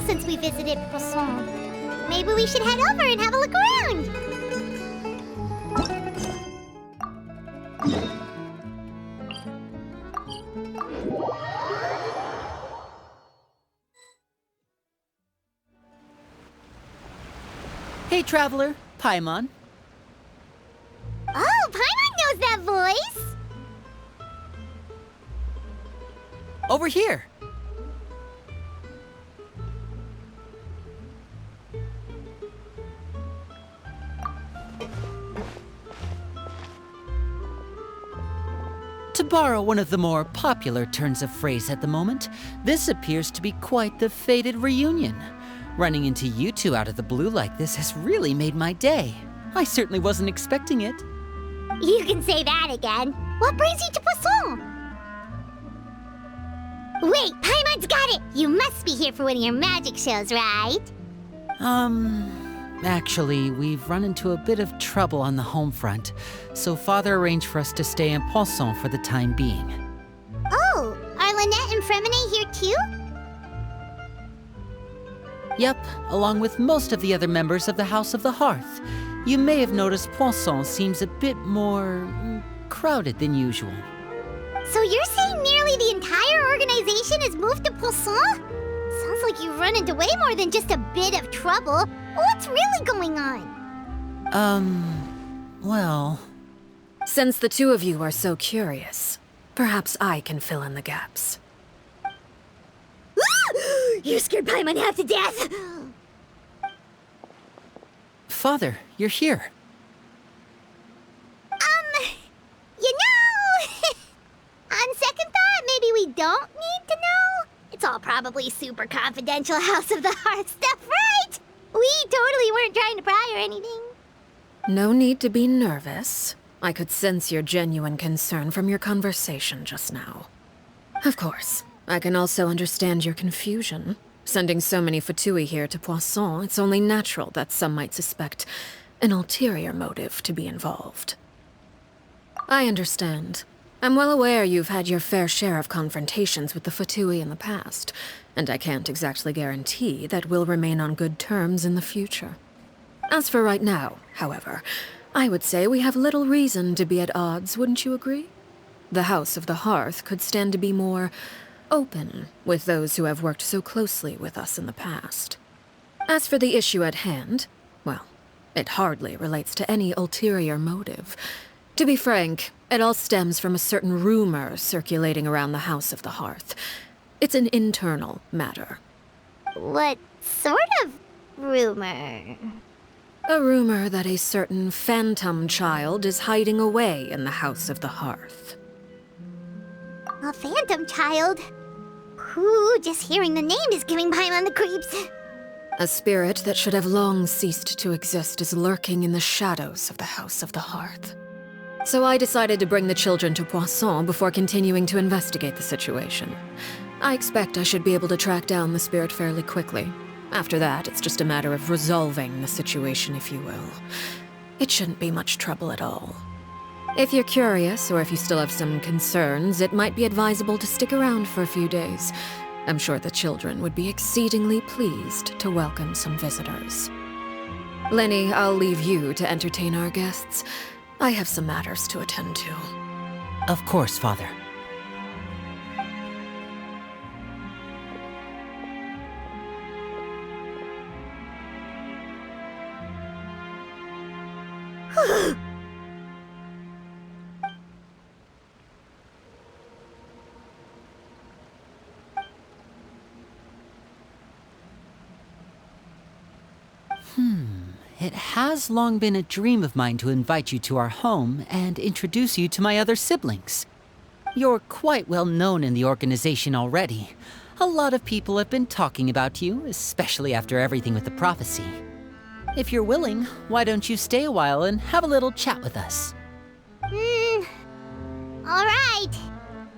since we visited Poisson. Maybe we should head over and have a look around. Hey, traveler, Paimon. Oh, Paimon knows that voice! Over here. To borrow one of the more popular turns of phrase at the moment, this appears to be quite the fated reunion. Running into you two out of the blue like this has really made my day. I certainly wasn't expecting it. You can say that again. What brings you to Poisson? Wait, Paimon's got it! You must be here for one of your magic shows, right? Actually, we've run into a bit of trouble on the home front, so Father arranged for us to stay in Poisson for the time being. Oh, are Lynette and Fremine here too? Yep, along with most of the other members of the House of the Hearth. You may have noticed Poisson seems a bit more crowded than usual. So you're saying nearly the entire organization has moved to Poisson? Sounds like you've run into way more than just a bit of trouble. What's really going on? Well... Since the two of you are so curious, perhaps I can fill in the gaps. You scared Paimon half to death! Father, you're here. You know... On second thought, maybe we don't need to know? It's all probably super confidential House of the Hearth stuff, right? We totally weren't trying to pry or anything. No need to be nervous. I could sense your genuine concern from your conversation just now. Of course, I can also understand your confusion. Sending so many Fatui here to Poisson, it's only natural that some might suspect an ulterior motive to be involved. I understand. I'm well aware you've had your fair share of confrontations with the Fatui in the past, and I can't exactly guarantee that we'll remain on good terms in the future. As for right now, however, I would say we have little reason to be at odds, wouldn't you agree? The House of the Hearth could stand to be more open with those who have worked so closely with us in the past. As for the issue at hand, well, it hardly relates to any ulterior motive. To be frank, it all stems from a certain rumor circulating around the House of the Hearth. It's an internal matter. What sort of rumor? A rumor that a certain phantom child is hiding away in the House of the Hearth. A phantom child? Ooh, just hearing the name is giving Paimon the creeps. A spirit that should have long ceased to exist is lurking in the shadows of the House of the Hearth. So I decided to bring the children to Poisson before continuing to investigate the situation. I expect I should be able to track down the spirit fairly quickly. After that, it's just a matter of resolving the situation, if you will. It shouldn't be much trouble at all. If you're curious, or if you still have some concerns, it might be advisable to stick around for a few days. I'm sure the children would be exceedingly pleased to welcome some visitors. Lenny, I'll leave you to entertain our guests. I have some matters to attend to. Of course, Father. It has long been a dream of mine to invite you to our home and introduce you to my other siblings. You're quite well known in the organization already. A lot of people have been talking about you, especially after everything with the prophecy. If you're willing, why don't you stay a while and have a little chat with us? Alright.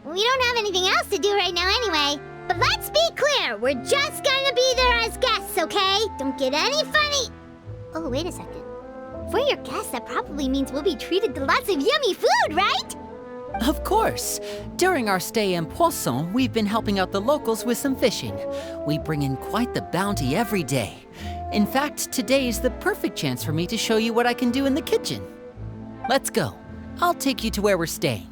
We don't have anything else to do right now anyway. But let's be clear, we're just gonna be there as guests, okay? Don't get any funny... Oh, wait a second. For your guests, that probably means we'll be treated to lots of yummy food, right? Of course. During our stay in Poisson, we've been helping out the locals with some fishing. We bring in quite the bounty every day. In fact, today is the perfect chance for me to show you what I can do in the kitchen. Let's go. I'll take you to where we're staying.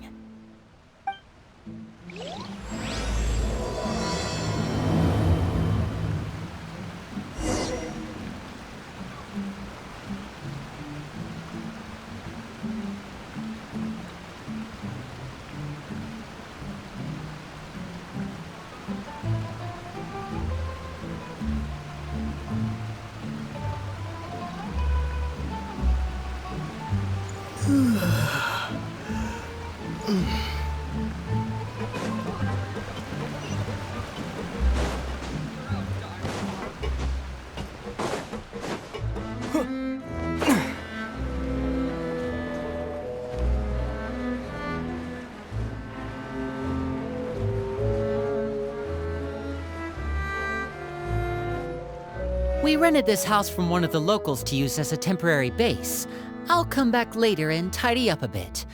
We rented this house from one of the locals to use as a temporary base. I'll come back later and tidy up a bit.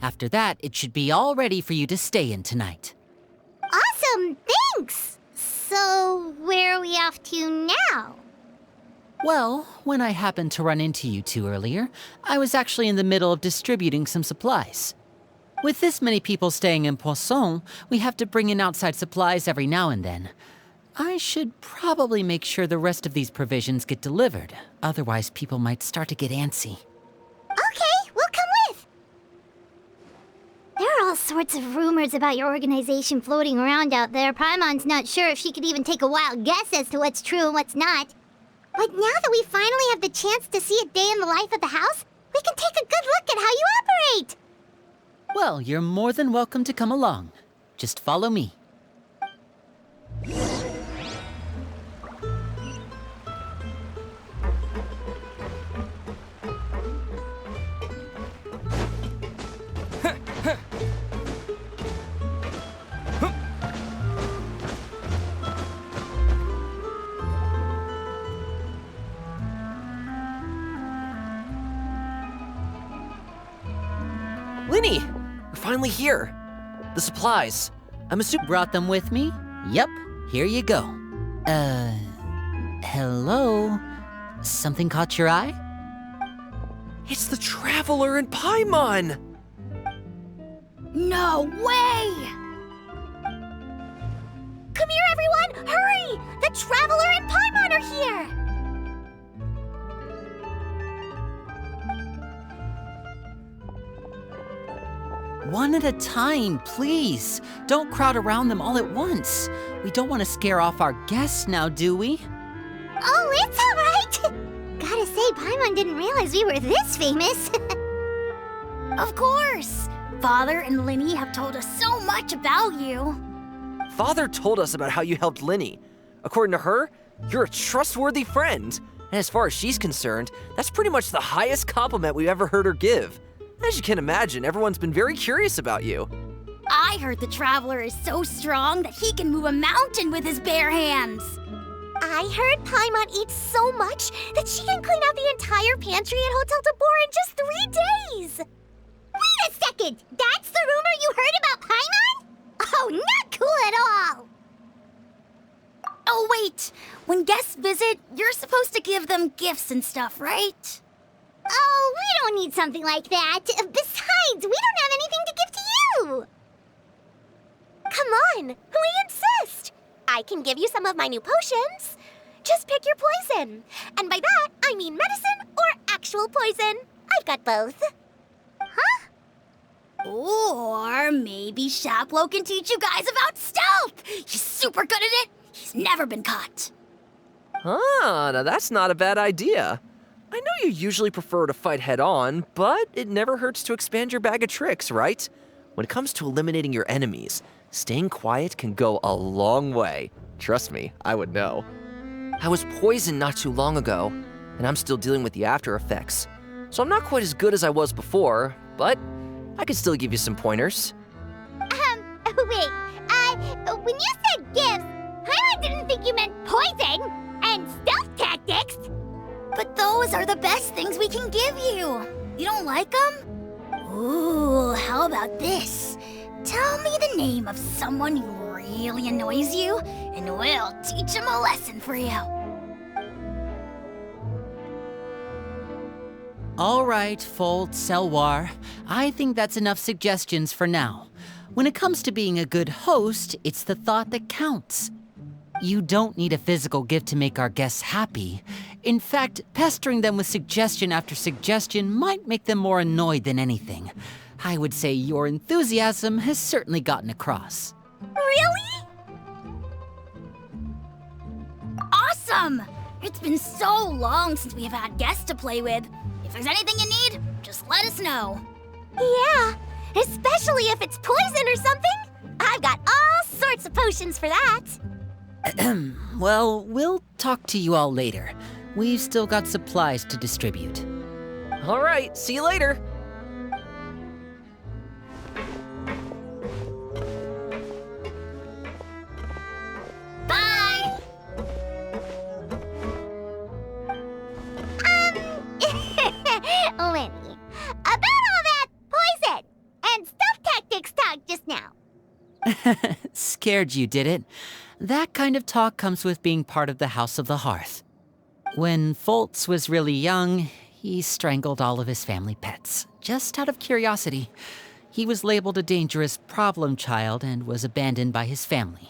After that, it should be all ready for you to stay in tonight. Awesome, thanks! So, where are we off to now? Well, when I happened to run into you two earlier, I was actually in the middle of distributing some supplies. With this many people staying in Poisson, we have to bring in outside supplies every now and then. I should probably make sure the rest of these provisions get delivered. Otherwise, people might start to get antsy. Okay, we'll come with! There are all sorts of rumors about your organization floating around out there. Paimon's not sure if she could even take a wild guess as to what's true and what's not. But now that we finally have the chance to see a day in the life of the house, we can take a good look at how you operate! Well, you're more than welcome to come along. Just follow me. Linny! We're finally here. The supplies. I'm assuming... Brought them with me? Yep, here you go. Hello? Something caught your eye? It's the Traveler in Paimon! No way! Come here, everyone! Hurry! The Traveler and Paimon are here! One at a time, please. Don't crowd around them all at once. We don't want to scare off our guests now, do we? Oh, it's all right! Gotta say, Paimon didn't realize we were this famous. Of course! Father and Linny have told us so much about you. Father told us about how you helped Linny. According to her, you're a trustworthy friend. And as far as she's concerned, that's pretty much the highest compliment we've ever heard her give. As you can imagine, everyone's been very curious about you. I heard the Traveler is so strong that he can move a mountain with his bare hands. I heard Paimon eats so much that she can clean out the entire pantry at Hotel de Boer in just 3 days. Wait a second! That's the rumor you heard about Paimon? Oh, not cool at all! Oh, wait. When guests visit, you're supposed to give them gifts and stuff, right? Oh, we don't need something like that. Besides, we don't have anything to give to you. Come on, we insist. I can give you some of my new potions. Just pick your poison. And by that, I mean medicine or actual poison. I've got both. Huh? Or maybe Shaplo can teach you guys about stealth. He's super good at it. He's never been caught. Ah, now that's not a bad idea. I know you usually prefer to fight head-on, but it never hurts to expand your bag of tricks, right? When it comes to eliminating your enemies, staying quiet can go a long way. Trust me, I would know. I was poisoned not too long ago, and I'm still dealing with the after effects. So I'm not quite as good as I was before, but I can still give you some pointers. Wait, when you said gifts, I didn't think you meant poison and stealth tactics. But those are the best things we can give you. You don't like them? Ooh, how about this? Tell me the name of someone who really annoys you, and we'll teach him a lesson for you. All right, Fold, Selwar. I think that's enough suggestions for now. When it comes to being a good host, it's the thought that counts. You don't need a physical gift to make our guests happy. In fact, pestering them with suggestion after suggestion might make them more annoyed than anything. I would say your enthusiasm has certainly gotten across. Really? Awesome! It's been so long since we've had guests to play with. If there's anything you need, just let us know. Yeah, especially if it's poison or something. I've got all sorts of potions for that. Well, we'll talk to you all later. We've still got supplies to distribute. All right, see you later. Bye! Lenny, about all that poison and stealth tactics talk just now. Scared you, did it? That kind of talk comes with being part of the House of the Hearth. When Foltz was really young, he strangled all of his family pets, just out of curiosity. He was labeled a dangerous problem child and was abandoned by his family.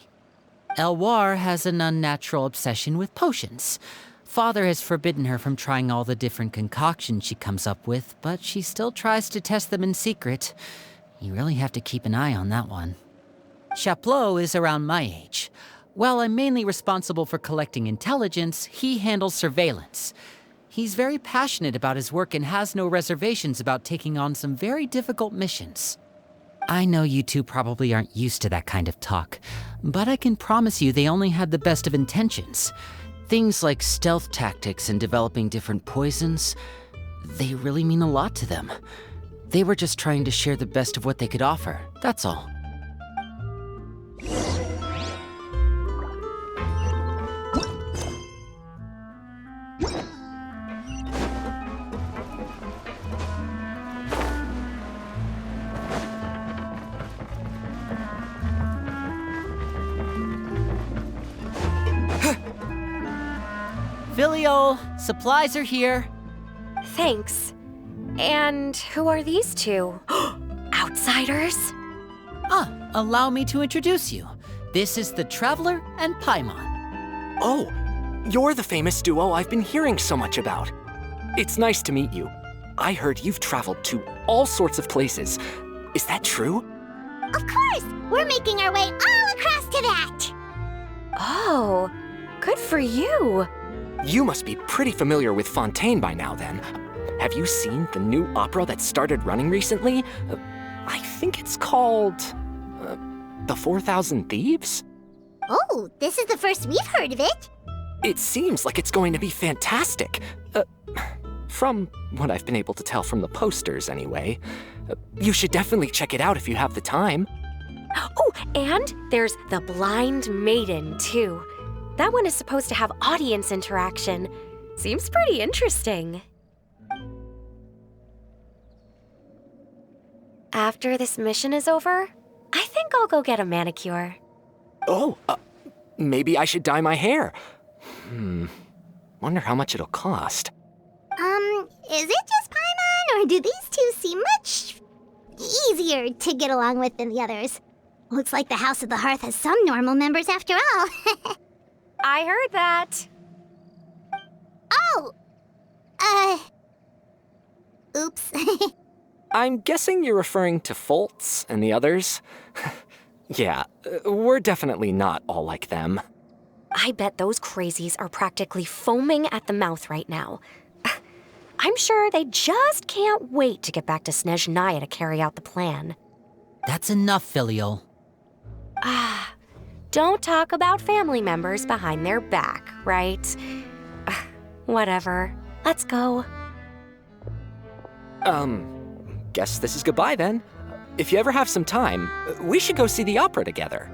Elwar has an unnatural obsession with potions. Father has forbidden her from trying all the different concoctions she comes up with, but she still tries to test them in secret. You really have to keep an eye on that one. Chaplot is around my age. While I'm mainly responsible for collecting intelligence, he handles surveillance. He's very passionate about his work and has no reservations about taking on some very difficult missions. I know you two probably aren't used to that kind of talk, but I can promise you they only had the best of intentions. Things like stealth tactics and developing different poisons, they really mean a lot to them. They were just trying to share the best of what they could offer, that's all. Filial, supplies are here. Thanks. And who are these two? Outsiders? Allow me to introduce you. This is the Traveler and Paimon. Oh, you're the famous duo I've been hearing so much about. It's nice to meet you. I heard you've traveled to all sorts of places. Is that true? Of course! We're making our way all across to that! Oh, good for you. You must be pretty familiar with Fontaine by now, then. Have you seen the new opera that started running recently? I think it's called... The 4,000 Thieves? Oh, this is the first we've heard of it. It seems like it's going to be fantastic. From what I've been able to tell from the posters, anyway. You should definitely check it out if you have the time. Oh, and there's The Blind Maiden, too. That one is supposed to have audience interaction. Seems pretty interesting. After this mission is over, I think I'll go get a manicure. Oh, maybe I should dye my hair. Wonder how much it'll cost. Is it just Paimon, or do these two seem much easier to get along with than the others? Looks like the House of the Hearth has some normal members after all. I heard that. Oh! Oops. I'm guessing you're referring to Foltz and the others? Yeah, we're definitely not all like them. I bet those crazies are practically foaming at the mouth right now. I'm sure they just can't wait to get back to Snezhnaya to carry out the plan. That's enough, Filial. Don't talk about family members behind their back, right? Whatever. Let's go. Guess this is goodbye then. If you ever have some time, we should go see the opera together.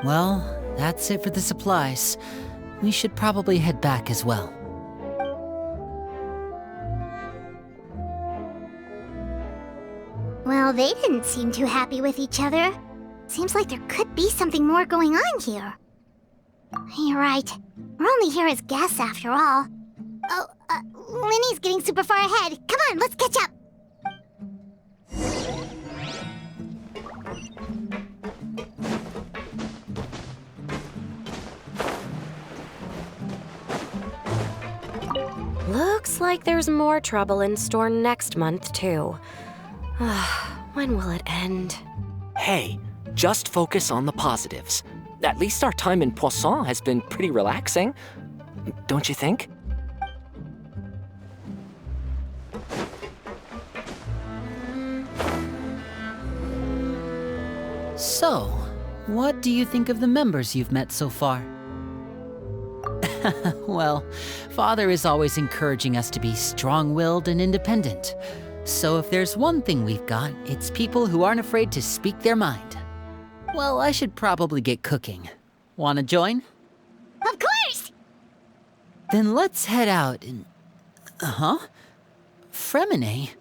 Well, That's it for the supplies. We should probably head back as well. Well, they didn't seem too happy with each other. Seems like there could be something more going on here. You're right. We're only here as guests after all. Oh, Linny's getting super far ahead. Come on, let's catch up. Looks like there's more trouble in store next month, too. When will it end? Hey, just focus on the positives. At least our time in Poisson has been pretty relaxing. Don't you think? So, what do you think of the members you've met so far? Well, Father is always encouraging us to be strong-willed and independent. So if there's one thing we've got, it's people who aren't afraid to speak their mind. Well, I should probably get cooking. Wanna join? Of course! Then let's head out and... Fremine,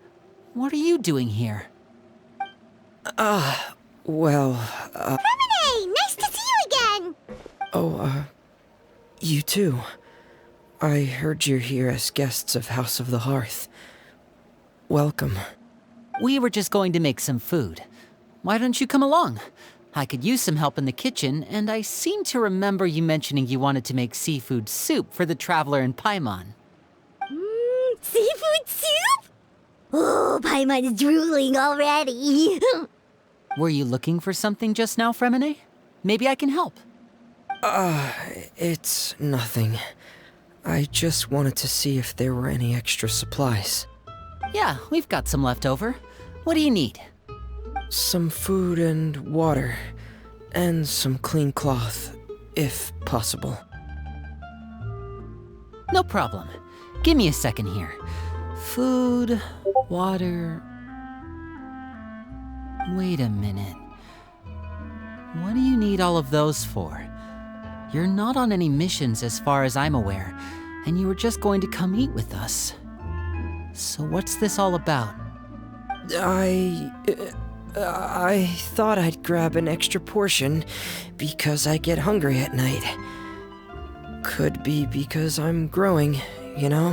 what are you doing here? Well, Fremine, nice to see you again! you too. I heard you're here as guests of House of the Hearth. Welcome. We were just going to make some food. Why don't you come along? I could use some help in the kitchen, and I seem to remember you mentioning you wanted to make seafood soup for the traveler in Paimon. Seafood soup? Oh, Paimon's drooling already. Were you looking for something just now, Fremine? Maybe I can help. It's nothing. I just wanted to see if there were any extra supplies. Yeah, we've got some left over. What do you need? Some food and water, and some clean cloth, if possible. No problem. Give me a second here. Food, water... Wait a minute. What do you need all of those for? You're not on any missions as far as I'm aware, and you were just going to come eat with us. So what's this all about? I thought I'd grab an extra portion because I get hungry at night. Could be because I'm growing, you know,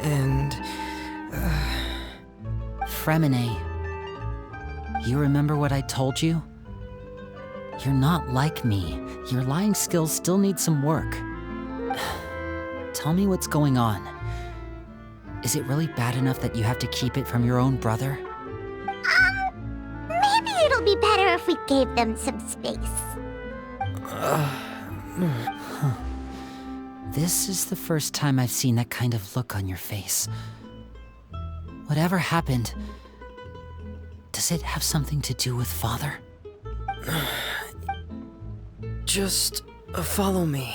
and... Fremine, you remember what I told you? You're not like me. Your lying skills still need some work. Tell me what's going on. Is it really bad enough that you have to keep it from your own brother? Maybe it'll be better if we gave them some space. This is the first time I've seen that kind of look on your face. Whatever happened, does it have something to do with Father? Just follow me.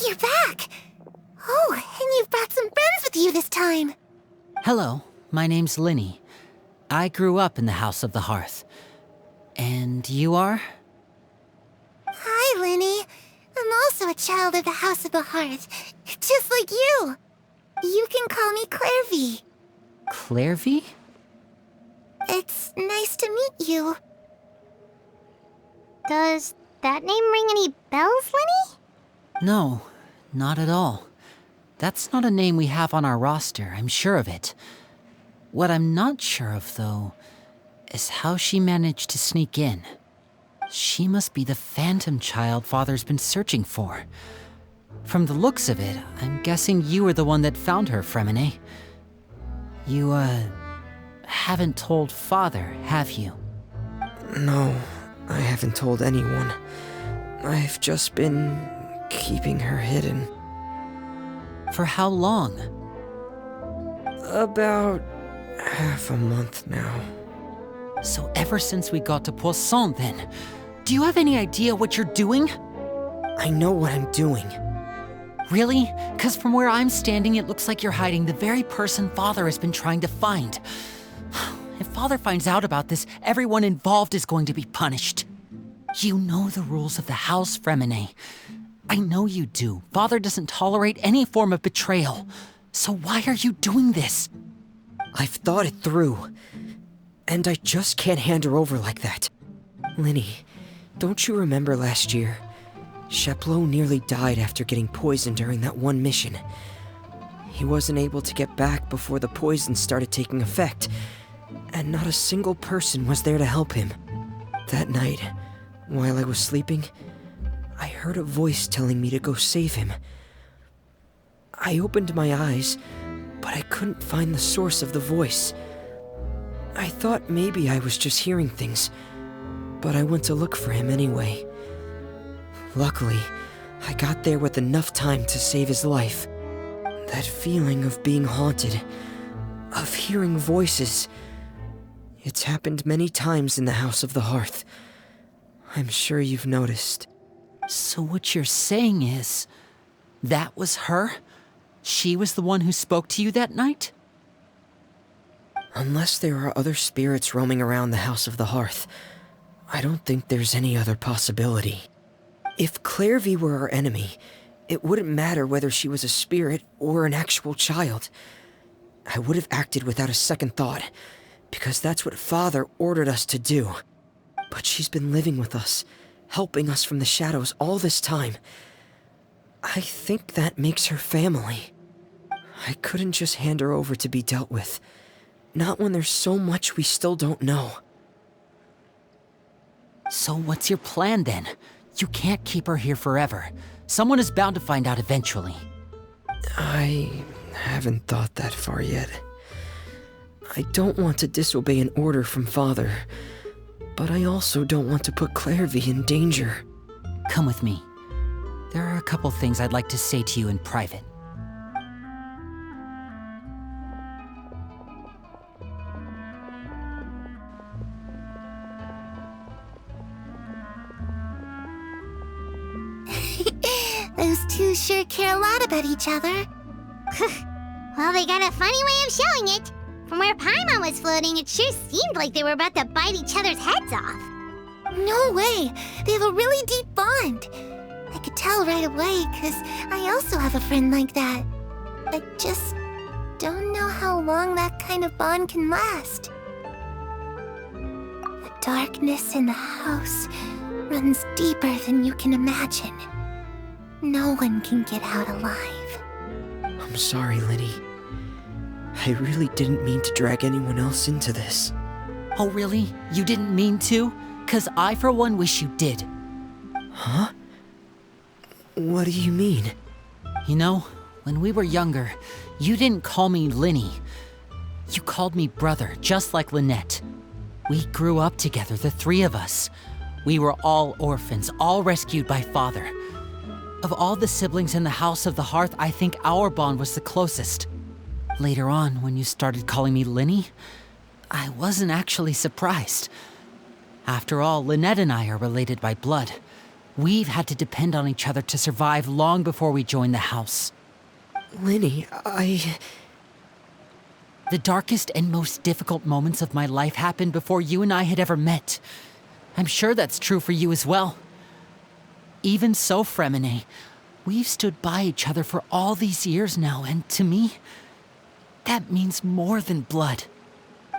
You're back! Oh, and you've brought some friends with you this time. Hello, my name's Linny. I grew up in the House of the Hearth. And you are? Hi, Linny. I'm also a child of the House of the Hearth, just like you. You can call me Clairvy. Clairvy? It's nice to meet you. Does that name ring any bells, Linny? No, not at all. That's not a name we have on our roster, I'm sure of it. What I'm not sure of, though, is how she managed to sneak in. She must be the phantom child Father's been searching for. From the looks of it, I'm guessing you were the one that found her, Fremine. You, haven't told Father, have you? No, I haven't told anyone. I've just been keeping her hidden. For how long? About half a month now. So ever since we got to Poisson then, do you have any idea what you're doing? I know what I'm doing. Really? 'Cause from where I'm standing, it looks like you're hiding the very person Father has been trying to find. If Father finds out about this, everyone involved is going to be punished. You know the rules of the house, Fremine. I know you do. Father doesn't tolerate any form of betrayal. So why are you doing this? I've thought it through. And I just can't hand her over like that. Linny, don't you remember last year? Chaplot nearly died after getting poisoned during that one mission. He wasn't able to get back before the poison started taking effect, and not a single person was there to help him. That night, while I was sleeping, I heard a voice telling me to go save him. I opened my eyes, but I couldn't find the source of the voice. I thought maybe I was just hearing things, but I went to look for him anyway. Luckily, I got there with enough time to save his life. That feeling of being haunted, of hearing voices, it's happened many times in the House of the Hearth. I'm sure you've noticed. So what you're saying is, that was her? She was the one who spoke to you that night? Unless there are other spirits roaming around the House of the Hearth, I don't think there's any other possibility. If Clairvy were our enemy, it wouldn't matter whether she was a spirit or an actual child. I would have acted without a second thought, because that's what Father ordered us to do. But she's been living with us, helping us from the shadows all this time. I think that makes her family. I couldn't just hand her over to be dealt with. Not when there's so much we still don't know. So what's your plan then? You can't keep her here forever. Someone is bound to find out eventually. I haven't thought that far yet. I don't want to disobey an order from Father, but I also don't want to put Clairvy in danger. Come with me. There are a couple things I'd like to say to you in private. Those two sure care a lot about each other. Well, they got a funny way of showing it. From where Paimon was floating, it sure seemed like they were about to bite each other's heads off. No way! They have a really deep bond. I could tell right away, because I also have a friend like that. I just don't know how long that kind of bond can last. The darkness in the house runs deeper than you can imagine. No one can get out alive. I'm sorry, Linny. I really didn't mean to drag anyone else into this. Oh really? You didn't mean to? 'Cause I for one wish you did. Huh? What do you mean? You know, when we were younger, you didn't call me Linny. You called me brother, just like Lynette. We grew up together, the three of us. We were all orphans, all rescued by Father. Of all the siblings in the House of the Hearth, I think our bond was the closest. Later on, when you started calling me Linny, I wasn't actually surprised. After all, Lynette and I are related by blood. We've had to depend on each other to survive long before we joined the house. Linny, The darkest and most difficult moments of my life happened before you and I had ever met. I'm sure that's true for you as well. Even so, Fremine, we've stood by each other for all these years now, and to me, that means more than blood.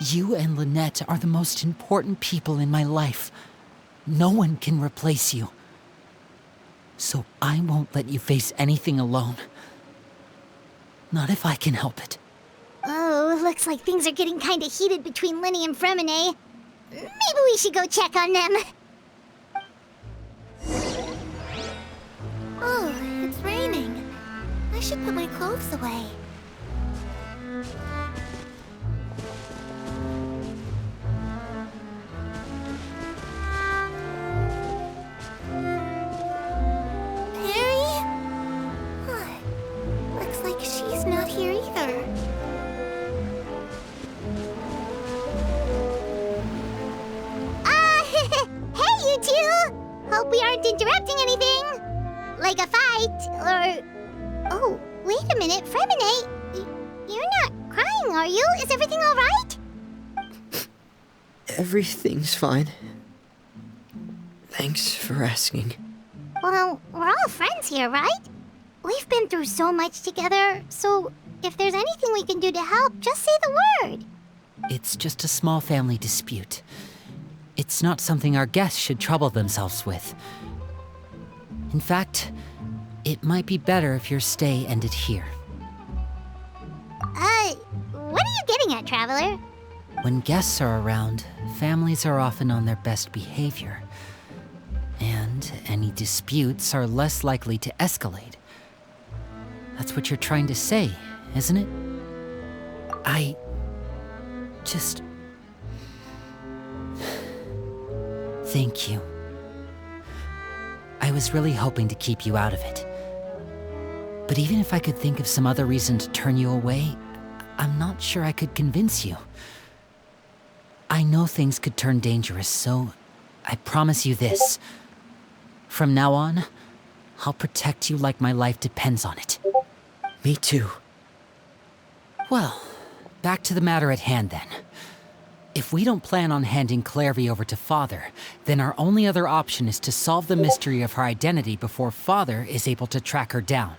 You and Lynette are the most important people in my life. No one can replace you. So I won't let you face anything alone. Not if I can help it. Oh, looks like things are getting kinda heated between Linny and Fremine. Maybe we should go check on them. Oh, it's raining. I should put my clothes away. Perry? Huh. Looks like she's not here either. interrupting anything. Like a fight, or... Oh, wait a minute, Fremine. You're not crying, are you? Is everything alright? Everything's fine. Thanks for asking. Well, we're all friends here, right? We've been through so much together, so if there's anything we can do to help, just say the word. It's just a small family dispute. It's not something our guests should trouble themselves with. In fact, it might be better if your stay ended here. What are you getting at, Traveler? When guests are around, families are often on their best behavior. And any disputes are less likely to escalate. That's what you're trying to say, isn't it? I just... Thank you. I was really hoping to keep you out of it. But even if I could think of some other reason to turn you away, I'm not sure I could convince you. I know things could turn dangerous, so I promise you this. From now on, I'll protect you like my life depends on it. Me too. Well, back to the matter at hand then. If we don't plan on handing Clairvy over to Father, then our only other option is to solve the mystery of her identity before Father is able to track her down.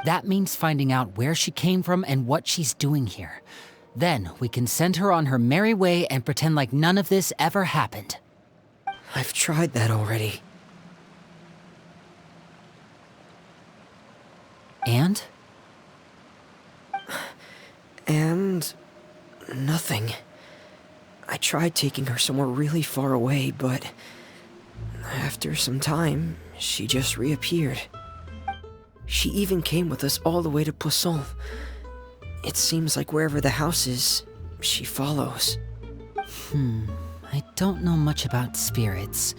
That means finding out where she came from and what she's doing here. Then we can send her on her merry way and pretend like none of this ever happened. I've tried that already. And? And... nothing. I tried taking her somewhere really far away, but... after some time, she just reappeared. She even came with us all the way to Poisson. It seems like wherever the house is, she follows. I don't know much about spirits.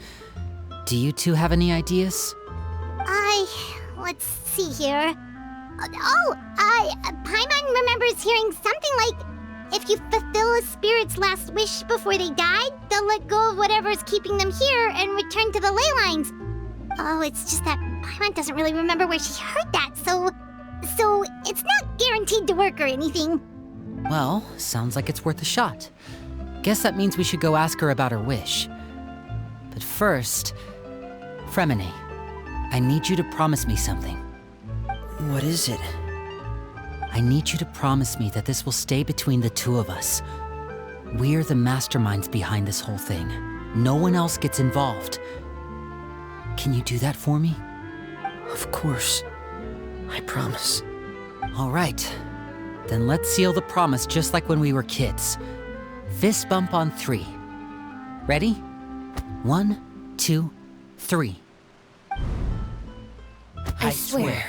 Do you two have any ideas? Let's see here. Paimon remembers hearing something like, if you fulfill a spirit's last wish before they died, they'll let go of whatever's keeping them here and return to the ley lines. Oh, it's just that Paimon doesn't really remember where she heard that, so it's not guaranteed to work or anything. Well, sounds like it's worth a shot. Guess that means we should go ask her about her wish. But first, Fremine, I need you to promise me something. What is it? I need you to promise me that this will stay between the two of us. We're the masterminds behind this whole thing. No one else gets involved. Can you do that for me? Of course. I promise. All right. Then let's seal the promise just like when we were kids. Fist bump on 3. Ready? 1, 2, 3. I swear.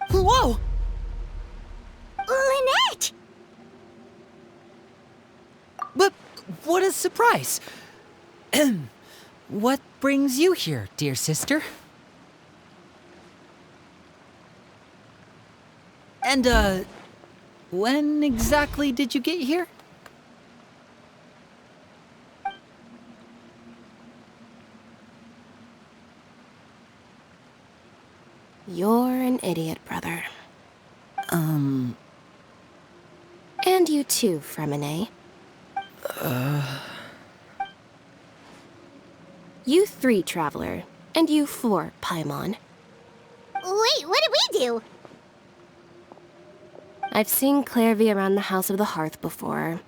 Whoa! Lynette! But what a surprise! What brings you here, dear sister? And, when exactly did you get here? You're an idiot, brother. And you too, Fremine. You 3, Traveler. And you 4, Paimon. Wait, what did we do? I've seen Clairvy around the House of the Hearth before.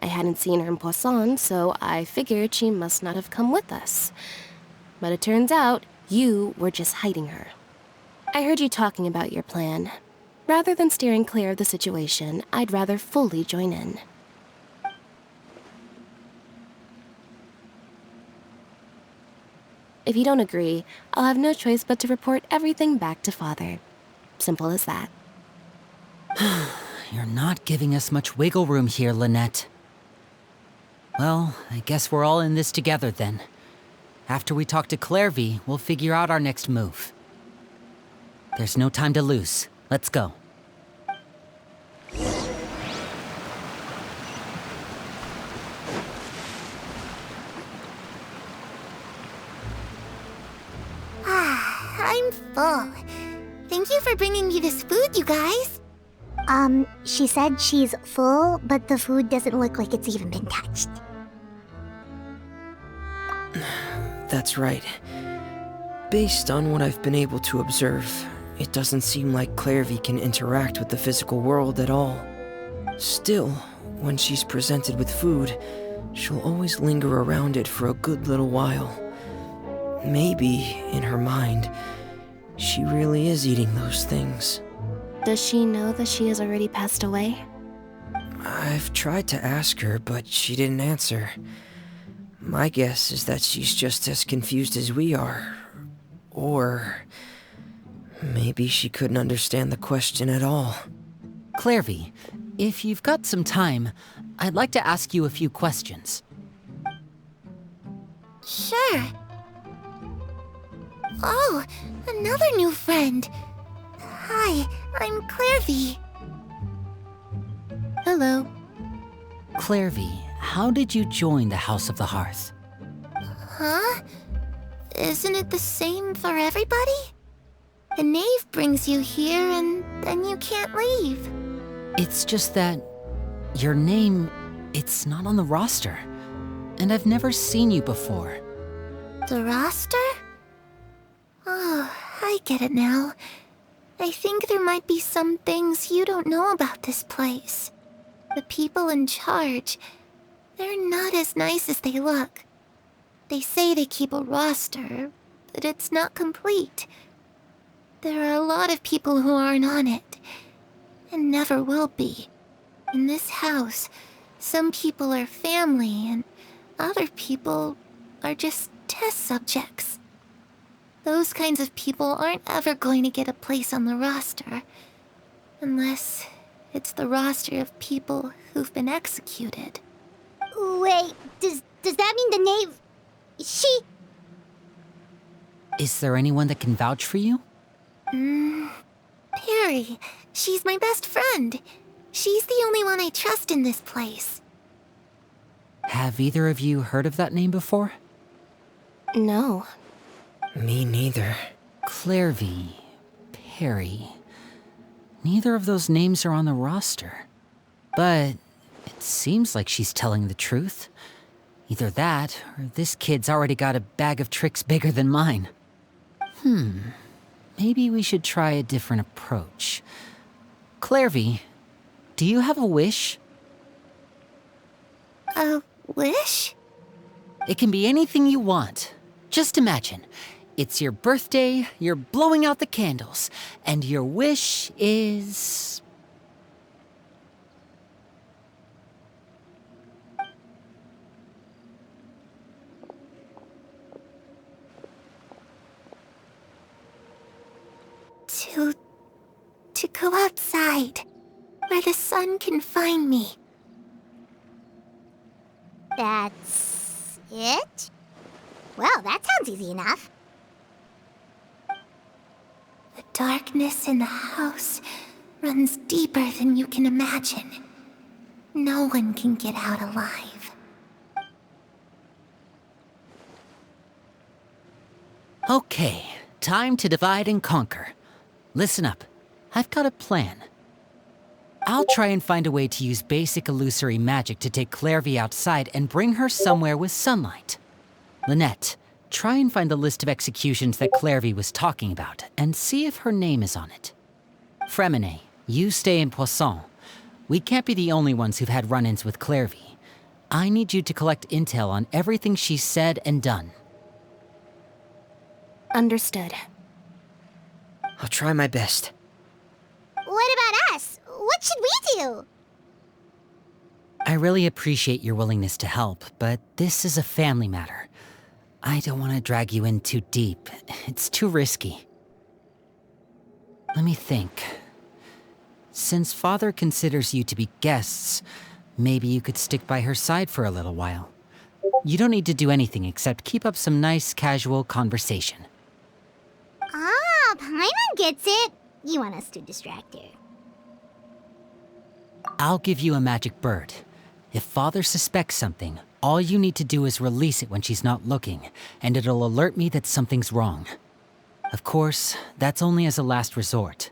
I hadn't seen her in Poisson, so I figured she must not have come with us. But it turns out, you were just hiding her. I heard you talking about your plan. Rather than steering clear of the situation, I'd rather fully join in. If you don't agree, I'll have no choice but to report everything back to Father. Simple as that. You're not giving us much wiggle room here, Lynette. Well, I guess we're all in this together then. After we talk to Clairvy, we'll figure out our next move. There's no time to lose. Let's go. full. Thank you for bringing me this food, you guys. She said she's full, but the food doesn't look like it's even been touched. That's right. Based on what I've been able to observe, it doesn't seem like Clairvy can interact with the physical world at all. Still, when she's presented with food, she'll always linger around it for a good little while. Maybe, in her mind, she really is eating those things. Does she know that she has already passed away? I've tried to ask her, but she didn't answer. My guess is that she's just as confused as we are. Or maybe she couldn't understand the question at all. Clairvy, if you've got some time, I'd like to ask you a few questions. Sure. Oh, another new friend. Hi, I'm Clairvy. Hello. Clairvy, how did you join the House of the Hearth? Huh? Isn't it the same for everybody? The knave brings you here and then you can't leave. It's just that your name, it's not on the roster. And I've never seen you before. The roster? Oh, I get it now. I think there might be some things you don't know about this place. The people in charge, they're not as nice as they look. They say they keep a roster, but it's not complete. There are a lot of people who aren't on it, and never will be. In this house, some people are family, and other people are just test subjects. Those kinds of people aren't ever going to get a place on the roster, unless it's the roster of people who've been executed. Wait, does that mean the knave... She... Is there anyone that can vouch for you? Perry. She's my best friend. She's the only one I trust in this place. Have either of you heard of that name before? No. Me neither. Clairvy, Perry. Neither of those names are on the roster. But it seems like she's telling the truth. Either that, or this kid's already got a bag of tricks bigger than mine. Maybe we should try a different approach. Clairvy, do you have a wish? A wish? It can be anything you want. Just imagine. It's your birthday, you're blowing out the candles, and your wish is... To go outside, where the sun can find me. That's it? Well, that sounds easy enough. The darkness in the house runs deeper than you can imagine. No one can get out alive. Okay, time to divide and conquer. Listen up, I've got a plan. I'll try and find a way to use basic illusory magic to take Clairvy outside and bring her somewhere with sunlight. Lynette, try and find the list of executions that Clairvy was talking about and see if her name is on it. Fremine, you stay in Poisson. We can't be the only ones who've had run-ins with Clairvy. I need you to collect intel on everything she's said and done. Understood. I'll try my best. What about us? What should we do? I really appreciate your willingness to help, but this is a family matter. I don't want to drag you in too deep. It's too risky. Let me think. Since Father considers you to be guests, maybe you could stick by her side for a little while. You don't need to do anything except keep up some nice, casual conversation. Ah, Paimon gets it. You want us to distract her. I'll give you a magic bird. If Father suspects something, all you need to do is release it when she's not looking, and it'll alert me that something's wrong. Of course, that's only as a last resort.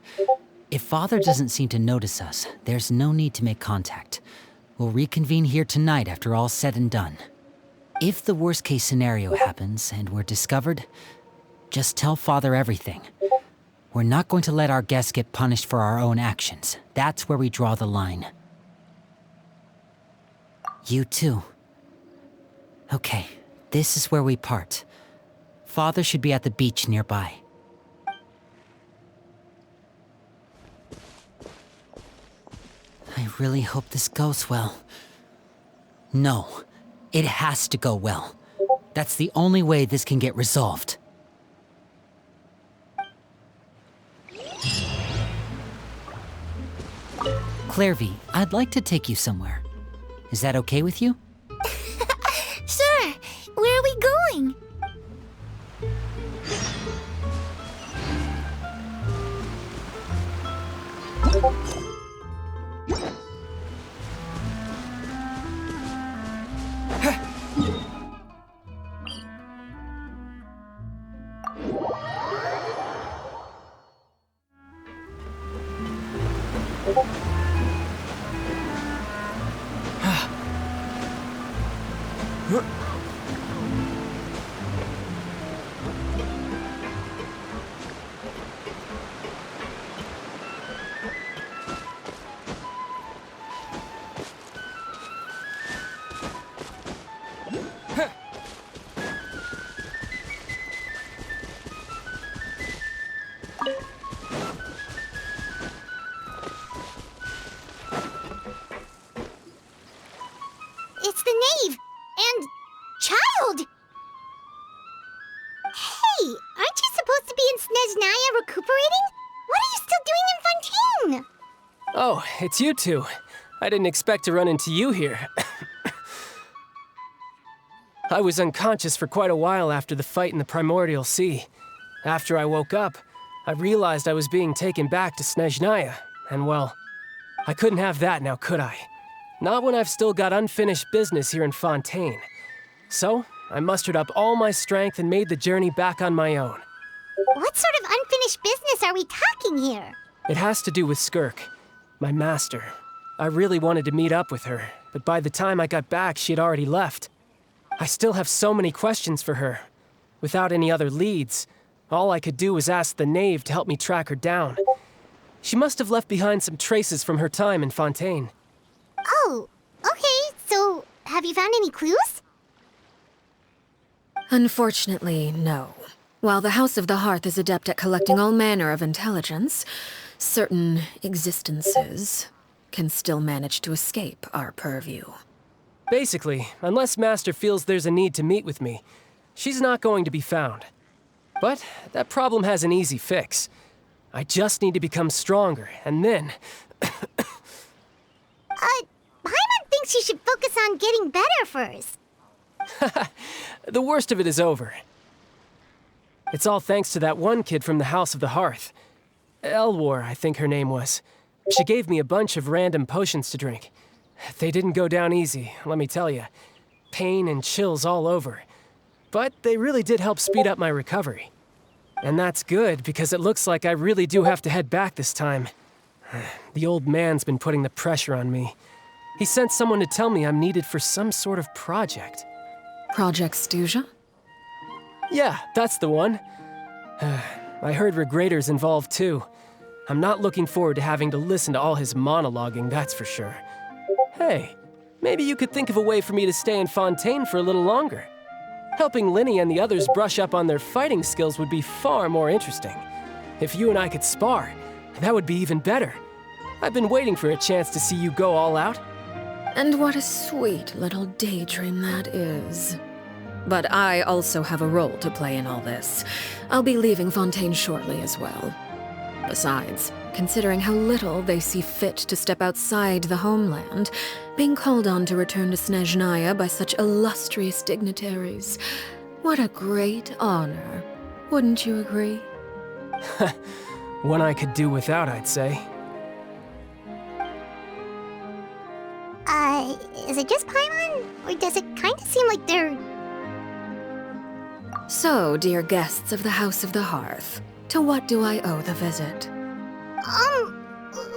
If Father doesn't seem to notice us, there's no need to make contact. We'll reconvene here tonight after all's said and done. If the worst case scenario happens and we're discovered, just tell Father everything. We're not going to let our guests get punished for our own actions. That's where we draw the line. You too. Okay, this is where we part. Father should be at the beach nearby. I really hope this goes well. No, it has to go well. That's the only way this can get resolved. Clairvy, I'd like to take you somewhere. Is that okay with you? Sure. Where are we going? It's the knave! And... child! Hey, aren't you supposed to be in Snezhnaya recuperating? What are you still doing in Fontaine? Oh, it's you two. I didn't expect to run into you here. I was unconscious for quite a while after the fight in the Primordial Sea. After I woke up, I realized I was being taken back to Snezhnaya, and well, I couldn't have that now, could I? Not when I've still got unfinished business here in Fontaine. So, I mustered up all my strength and made the journey back on my own. What sort of unfinished business are we talking here? It has to do with Skirk, my master. I really wanted to meet up with her, but by the time I got back, she had already left. I still have so many questions for her. Without any other leads, all I could do was ask the knave to help me track her down. She must have left behind some traces from her time in Fontaine. Oh, okay, so have you found any clues? Unfortunately, no. While the House of the Hearth is adept at collecting all manner of intelligence, certain existences can still manage to escape our purview. Basically, unless Master feels there's a need to meet with me, she's not going to be found. But that problem has an easy fix. I just need to become stronger, and then... Paimon thinks you should focus on getting better first. The worst of it is over. It's all thanks to that one kid from the House of the Hearth. Elwar, I think her name was. She gave me a bunch of random potions to drink. They didn't go down easy, let me tell you. Pain and chills all over. But they really did help speed up my recovery. And that's good, because it looks like I really do have to head back this time. The old man's been putting the pressure on me. He sent someone to tell me I'm needed for some sort of project. Project Stuja? Yeah, that's the one. I heard Regrader's involved too. I'm not looking forward to having to listen to all his monologuing, that's for sure. Hey, maybe you could think of a way for me to stay in Fontaine for a little longer. Helping Linny and the others brush up on their fighting skills would be far more interesting. If you and I could spar, that would be even better. I've been waiting for a chance to see you go all out. And what a sweet little daydream that is. But I also have a role to play in all this. I'll be leaving Fontaine shortly as well. Besides, considering how little they see fit to step outside the homeland, being called on to return to Snezhnaya by such illustrious dignitaries, what a great honor. Wouldn't you agree? One I could do without, I'd say. Is it just Paimon? Or does it kind of seem like they're... So, dear guests of the House of the Hearth, to what do I owe the visit?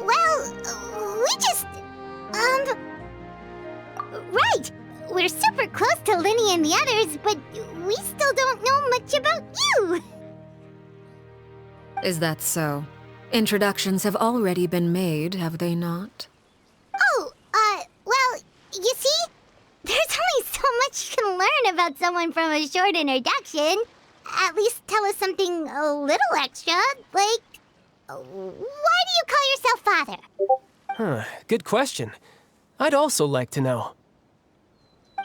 Well, we just, right. We're super close to Linny and the others, but we still don't know much about you. Is that so? Introductions have already been made, have they not? Oh, well, you see, there's only so much you can learn about someone from a short introduction. At least tell us something a little extra, like, why do you call yourself father? Huh, good question. I'd also like to know.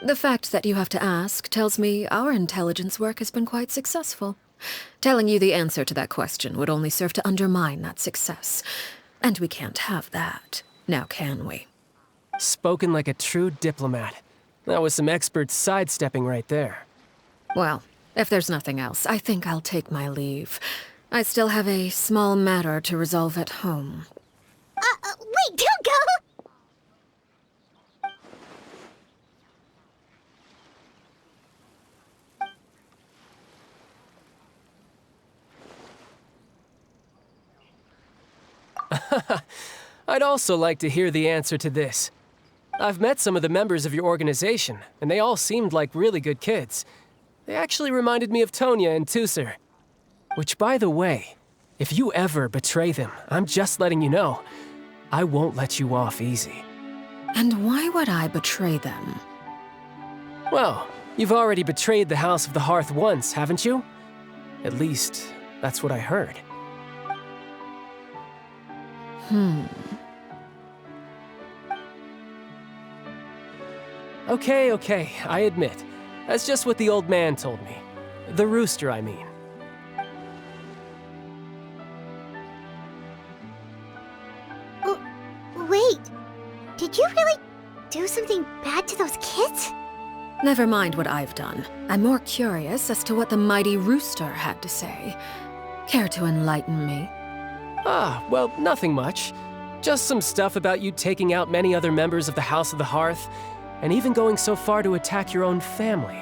The fact that you have to ask tells me our intelligence work has been quite successful. Telling you the answer to that question would only serve to undermine that success. And we can't have that, now can we? Spoken like a true diplomat. That was some expert sidestepping right there. Well, if there's nothing else, I think I'll take my leave. I still have a small matter to resolve at home. Wait, don't go! I'd also like to hear the answer to this. I've met some of the members of your organization, and they all seemed like really good kids. They actually reminded me of Tonya and Tusser. Which, by the way, if you ever betray them, I'm just letting you know, I won't let you off easy. And why would I betray them? Well, you've already betrayed the House of the Hearth once, haven't you? At least, that's what I heard. Okay, I admit. That's just what the old man told me. The rooster, I mean. Wait, did you really do something bad to those kids? Never mind what I've done. I'm more curious as to what the mighty rooster had to say. Care to enlighten me? Well, nothing much. Just some stuff about you taking out many other members of the House of the Hearth, and even going so far to attack your own family.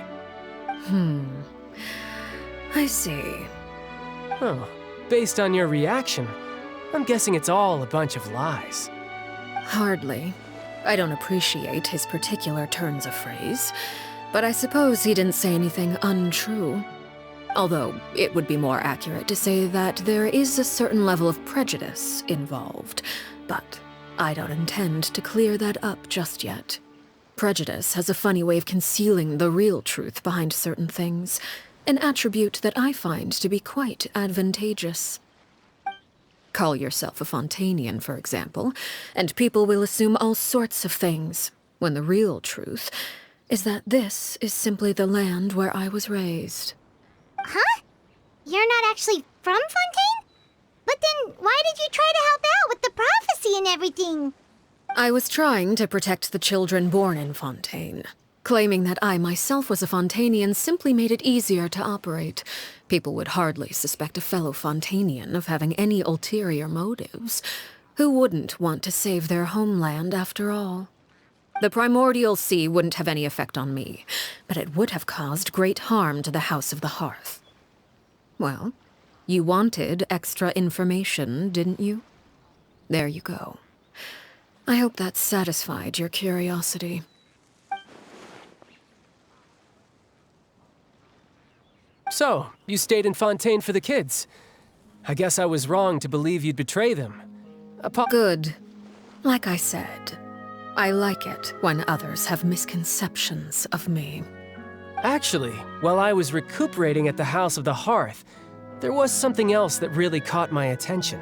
I see. Oh, based on your reaction, I'm guessing it's all a bunch of lies. Hardly. I don't appreciate his particular turns of phrase, but I suppose he didn't say anything untrue. Although, it would be more accurate to say that there is a certain level of prejudice involved, but I don't intend to clear that up just yet. Prejudice has a funny way of concealing the real truth behind certain things, an attribute that I find to be quite advantageous. Call yourself a Fontanian, for example, and people will assume all sorts of things, when the real truth is that this is simply the land where I was raised. Huh? You're not actually from Fontaine? But then why did you try to help out with the prophecy and everything? I was trying to protect the children born in Fontaine. Claiming that I myself was a Fontanian simply made it easier to operate. People would hardly suspect a fellow Fontanian of having any ulterior motives. Who wouldn't want to save their homeland after all? The primordial sea wouldn't have any effect on me, but it would have caused great harm to the House of the Hearth. Well, you wanted extra information, didn't you? There you go. I hope that satisfied your curiosity. So, you stayed in Fontaine for the kids. I guess I was wrong to believe you'd betray them. Good. Like I said, I like it when others have misconceptions of me. Actually, while I was recuperating at the House of the Hearth, there was something else that really caught my attention.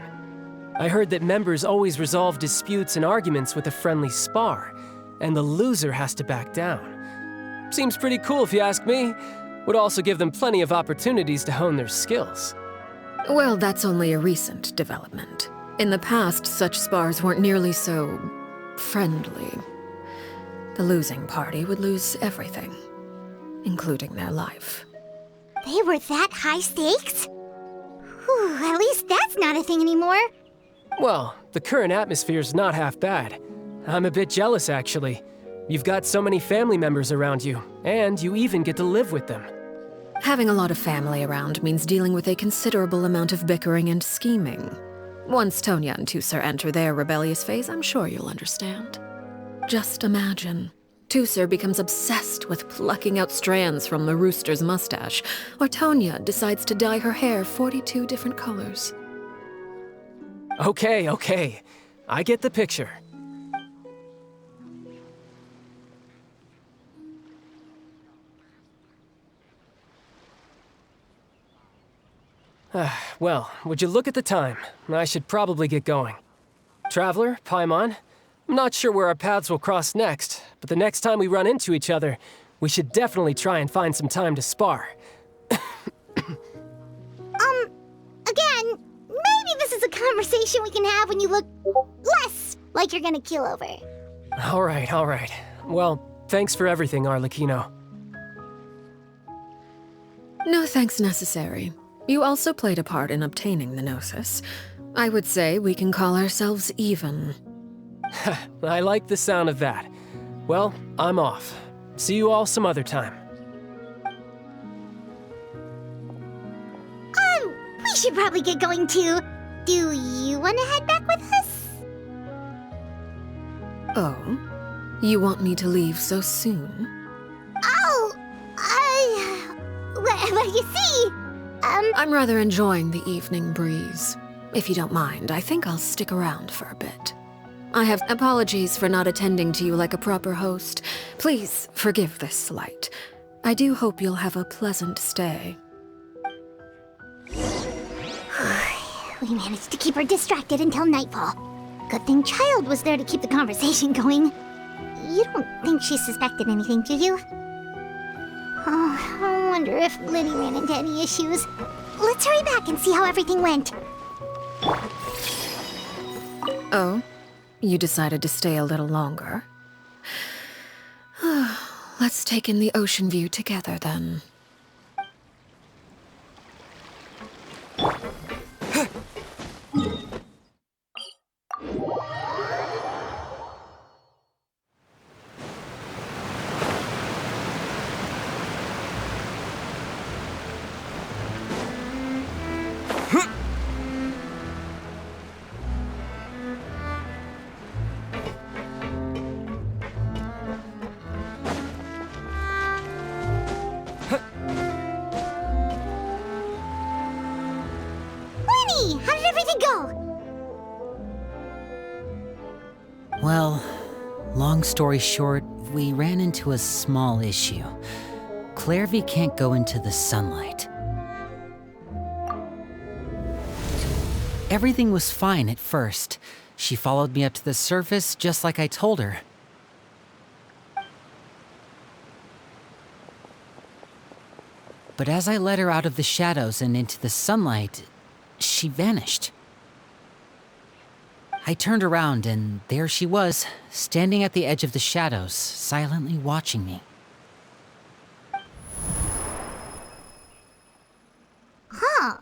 I heard that members always resolve disputes and arguments with a friendly spar, and the loser has to back down. Seems pretty cool if you ask me. Would also give them plenty of opportunities to hone their skills. Well, that's only a recent development. In the past, such spars weren't nearly so friendly. The losing party would lose everything, including their life. They were that high stakes? Whew, at least that's not a thing anymore. Well, the current atmosphere's not half bad. I'm a bit jealous, actually. You've got so many family members around you, and you even get to live with them. Having a lot of family around means dealing with a considerable amount of bickering and scheming. Once Tonya and Tusser enter their rebellious phase, I'm sure you'll understand. Just imagine. Tusser becomes obsessed with plucking out strands from the rooster's mustache, or Tonya decides to dye her hair 42 different colors. Okay. I get the picture. Well, would you look at the time? I should probably get going. Traveler, Paimon, I'm not sure where our paths will cross next, but the next time we run into each other, we should definitely try and find some time to spar. Again, maybe this is a conversation we can have when you look less like you're gonna keel over. All right. Well, thanks for everything, Arlecchino. No thanks necessary. You also played a part in obtaining the Gnosis. I would say we can call ourselves even. I like the sound of that. Well, I'm off. See you all some other time. We should probably get going too. Do you want to head back with us? Oh? You want me to leave so soon? Well, you see, I'm rather enjoying the evening breeze. If you don't mind, I think I'll stick around for a bit. I have apologies for not attending to you like a proper host. Please forgive this slight. I do hope you'll have a pleasant stay. We managed to keep her distracted until nightfall. Good thing Child was there to keep the conversation going. You don't think she suspected anything, do you? Oh, I wonder if Liddy ran into any issues. Let's hurry back and see how everything went. Oh? You decided to stay a little longer? Let's take in the ocean view together, then. How did everything go? Well, long story short, we ran into a small issue. Clairvy can't go into the sunlight. Everything was fine at first. She followed me up to the surface just like I told her. But as I led her out of the shadows and into the sunlight, she vanished. I turned around and there she was, standing at the edge of the shadows, silently watching me. Huh.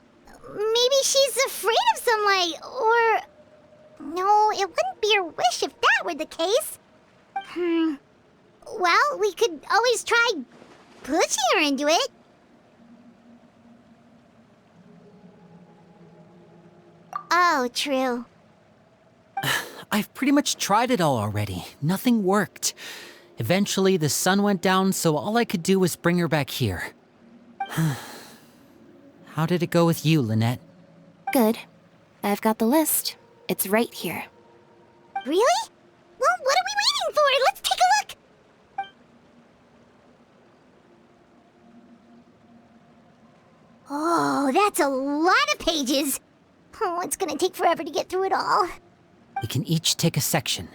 Maybe she's afraid of sunlight, or... No, it wouldn't be her wish if that were the case. Well, we could always try pushing her into it. Oh, true. I've pretty much tried it all already. Nothing worked. Eventually, the sun went down, so all I could do was bring her back here. How did it go with you, Lynette? Good. I've got the list. It's right here. Really? Well, what are we waiting for? Let's take a look! Oh, that's a lot of pages. Oh, it's gonna take forever to get through it all. We can each take a section.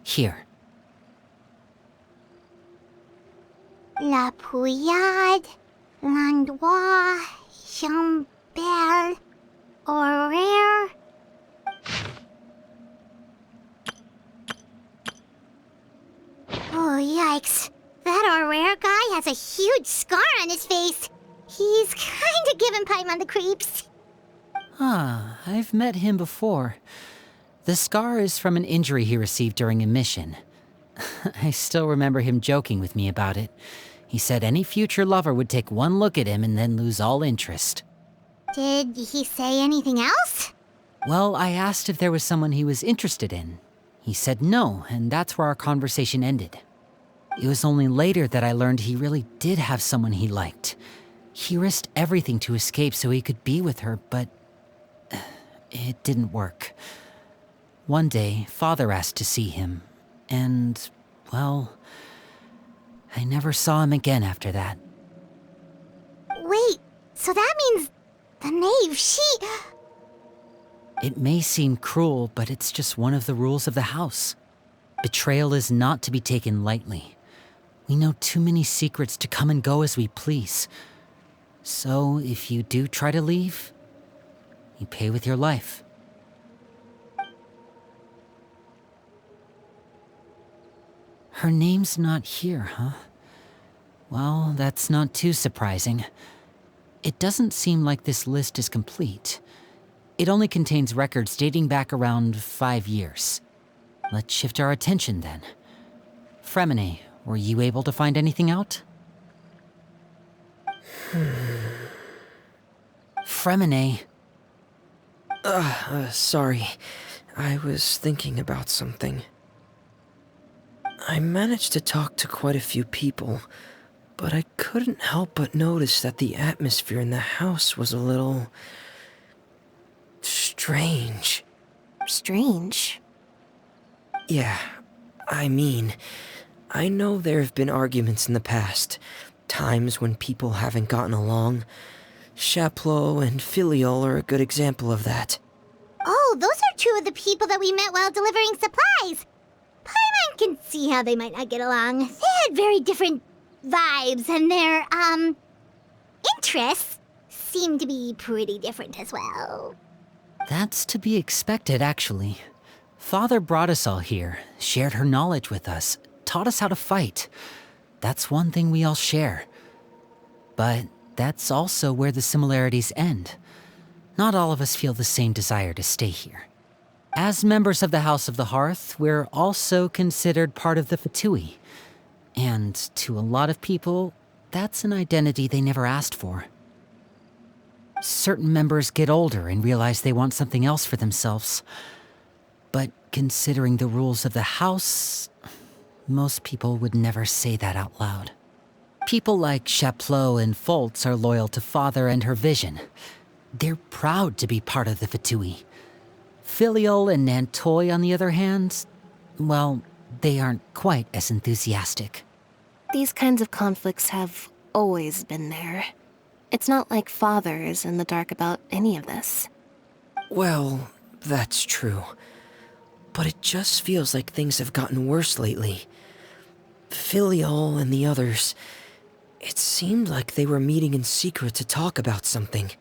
Here. La Pouillade, l'endroit, Chambel, horaire. Oh, yikes. That horaire guy has a huge scar on his face. He's kinda giving Paimon the creeps. Ah, I've met him before. The scar is from an injury he received during a mission. I still remember him joking with me about it. He said any future lover would take one look at him and then lose all interest. Did he say anything else? Well, I asked if there was someone he was interested in. He said no, and that's where our conversation ended. It was only later that I learned he really did have someone he liked. He risked everything to escape so he could be with her, but it didn't work. One day, Father asked to see him, and, well, I never saw him again after that. Wait, so that means the knave, she... It may seem cruel, but it's just one of the rules of the house. Betrayal is not to be taken lightly. We know too many secrets to come and go as we please. So, if you do try to leave, you pay with your life. Her name's not here, huh? Well, that's not too surprising. It doesn't seem like this list is complete. It only contains records dating back around 5 years. Let's shift our attention then. Fremine, were you able to find anything out? Fremine. Sorry. I was thinking about something. I managed to talk to quite a few people, but I couldn't help but notice that the atmosphere in the house was a little... strange. Strange? Yeah, I mean, I know there have been arguments in the past, times when people haven't gotten along. Chaplot and Filial are a good example of that. Oh, those are two of the people that we met while delivering supplies. Paimon can see how they might not get along. They had very different vibes, and their, interests seem to be pretty different as well. That's to be expected, actually. Father brought us all here, shared her knowledge with us, taught us how to fight. That's one thing we all share. But that's also where the similarities end. Not all of us feel the same desire to stay here. As members of the House of the Hearth, we're also considered part of the Fatui. And to a lot of people, that's an identity they never asked for. Certain members get older and realize they want something else for themselves. But considering the rules of the house, most people would never say that out loud. People like Chaplot and Foltz are loyal to Father and her vision. They're proud to be part of the Fatui. Filial and Nantoy, on the other hand, well, they aren't quite as enthusiastic. These kinds of conflicts have always been there. It's not like Father is in the dark about any of this. Well, that's true. But it just feels like things have gotten worse lately. Filial and the others, it seemed like they were meeting in secret to talk about something.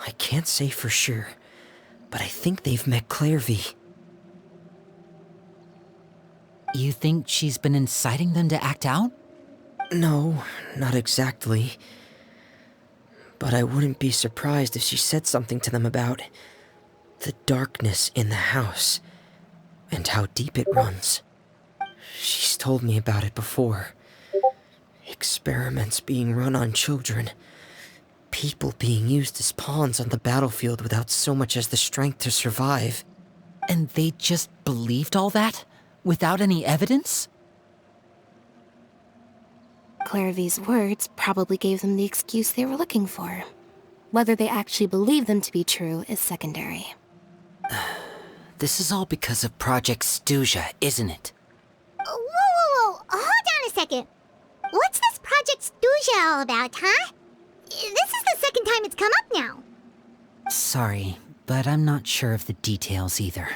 I can't say for sure, but I think they've met Clairvy. You think she's been inciting them to act out? No, not exactly. But I wouldn't be surprised if she said something to them about the darkness in the house and how deep it runs. She's told me about it before. Experiments being run on children. People being used as pawns on the battlefield without so much as the strength to survive. And they just believed all that? Without any evidence? Clairvy's words probably gave them the excuse they were looking for. Whether they actually believe them to be true is secondary. This is all because of Project Stuja, isn't it? Whoa. Hold on a second. What's this Project Stuja all about, huh? This is the second time it's come up now. Sorry, but I'm not sure of the details either.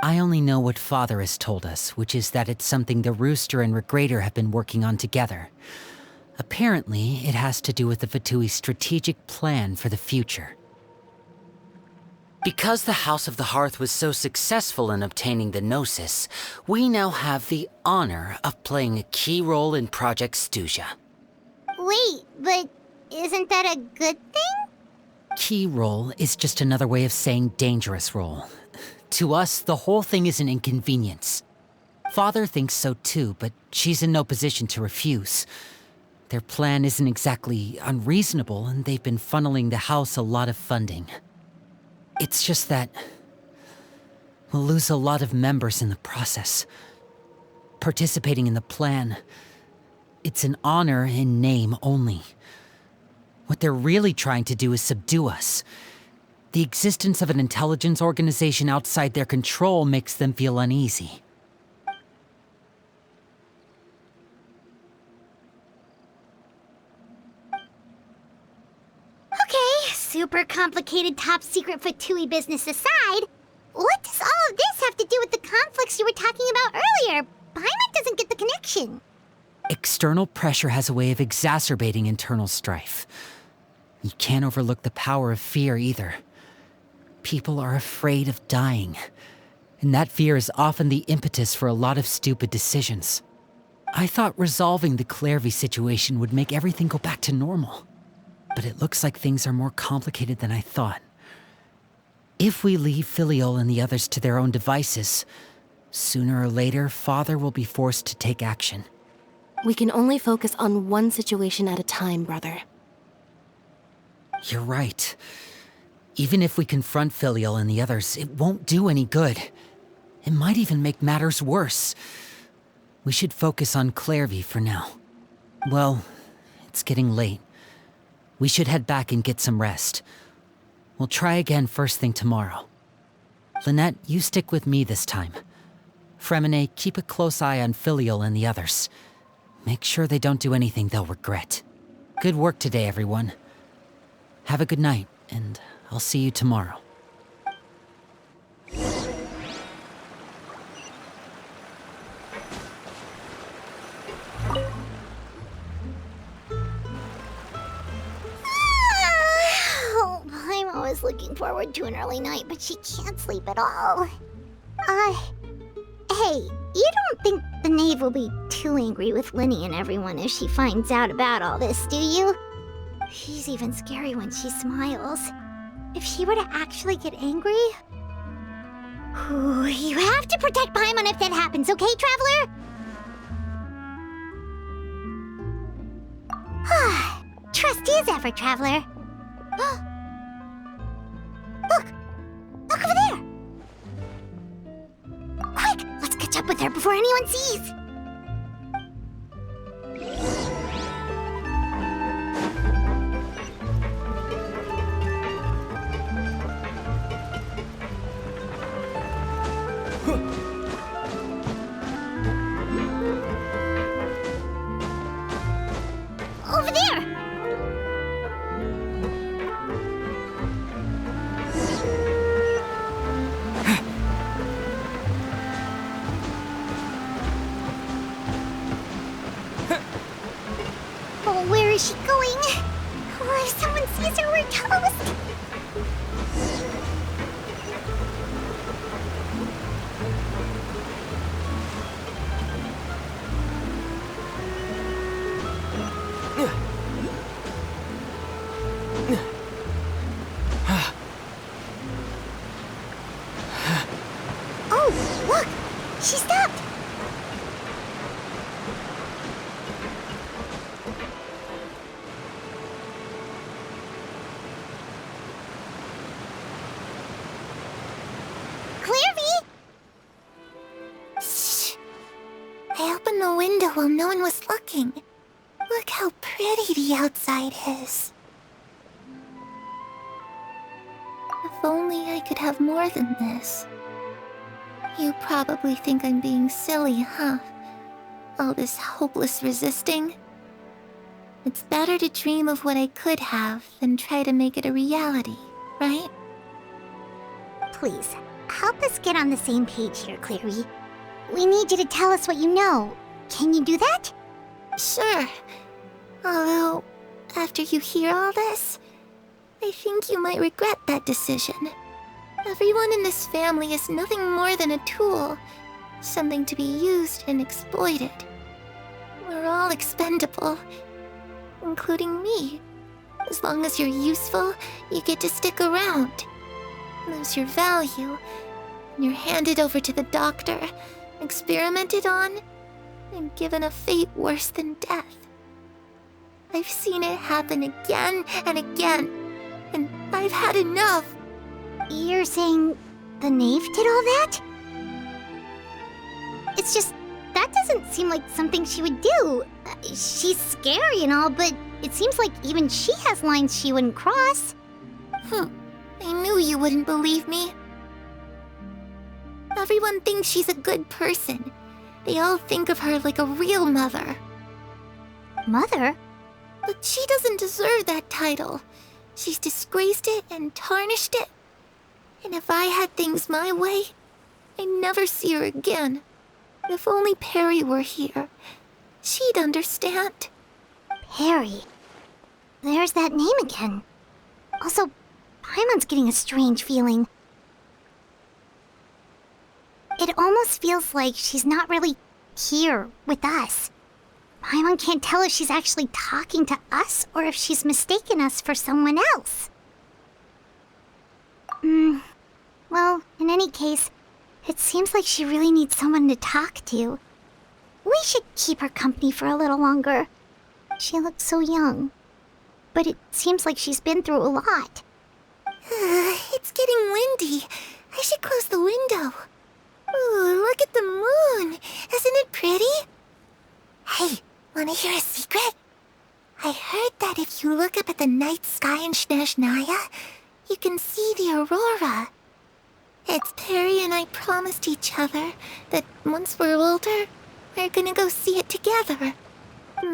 I only know what Father has told us, which is that it's something the Rooster and Regrator have been working on together. Apparently, it has to do with the Fatui's strategic plan for the future. Because the House of the Hearth was so successful in obtaining the Gnosis, we now have the honor of playing a key role in Project Stuja. Wait, but isn't that a good thing? Key role is just another way of saying dangerous role. To us, the whole thing is an inconvenience. Father thinks so too, but she's in no position to refuse. Their plan isn't exactly unreasonable, and they've been funneling the house a lot of funding. It's just that we'll lose a lot of members in the process. Participating in the plan, it's an honor in name only. What they're really trying to do is subdue us. The existence of an intelligence organization outside their control makes them feel uneasy. Okay, super complicated top secret Fatui business aside, what does all of this have to do with the conflicts you were talking about earlier? Paimon doesn't get the connection. External pressure has a way of exacerbating internal strife. You can't overlook the power of fear either. People are afraid of dying, and that fear is often the impetus for a lot of stupid decisions. I thought resolving the Clairvy situation would make everything go back to normal, but it looks like things are more complicated than I thought. If we leave Filial and the others to their own devices, sooner or later, Father will be forced to take action. We can only focus on one situation at a time, brother. You're right. Even if we confront Filial and the others, it won't do any good. It might even make matters worse. We should focus on Clairvy for now. Well, it's getting late. We should head back and get some rest. We'll try again first thing tomorrow. Lynette, you stick with me this time. Fremine, keep a close eye on Filial and the others. Make sure they don't do anything they'll regret. Good work today, everyone. Have a good night, and I'll see you tomorrow. Oh, Paimon was looking forward to an early night, but she can't sleep at all. Hey, you don't think the knave will be too angry with Linny and everyone if she finds out about all this, do you? She's even scary when she smiles. If she were to actually get angry... Ooh, you have to protect Paimon if that happens, okay, Traveler? Trust is ever, Traveler. Look! Look over there! Quick! Let's catch up with her before anyone sees! Over there! Oh, where is she going? Oh, if someone sees her, we're toast! Oh, look! She stopped! Clairvy! Shh! I opened the window while no one was looking. Look how pretty the outside is. If only I could have more than this. You probably think I'm being silly, huh? All this hopeless resisting? It's better to dream of what I could have than try to make it a reality, right? Please, help us get on the same page here, Clary. We need you to tell us what you know. Can you do that? Sure. Although, after you hear all this, I think you might regret that decision. Everyone in this family is nothing more than a tool, something to be used and exploited. We're all expendable, including me. As long as you're useful, you get to stick around. Lose your value, and you're handed over to the doctor, experimented on, and given a fate worse than death. I've seen it happen again and again, and I've had enough. You're saying the knave did all that? It's just, that doesn't seem like something she would do. She's scary and all, but it seems like even she has lines she wouldn't cross. I knew you wouldn't believe me. Everyone thinks she's a good person. They all think of her like a real mother. Mother? But she doesn't deserve that title. She's disgraced it and tarnished it. And if I had things my way, I'd never see her again. If only Perry were here, she'd understand. Perry? There's that name again. Also, Paimon's getting a strange feeling. It almost feels like she's not really here with us. Paimon can't tell if she's actually talking to us or if she's mistaken us for someone else. Well, in any case, it seems like she really needs someone to talk to. We should keep her company for a little longer. She looks so young. But it seems like she's been through a lot. It's getting windy. I should close the window. Ooh, look at the moon. Isn't it pretty? Hey, wanna hear a secret? I heard that if you look up at the night sky in Snezhnaya, you can see the aurora. It's Perry and I promised each other that once we're older, we're gonna go see it together.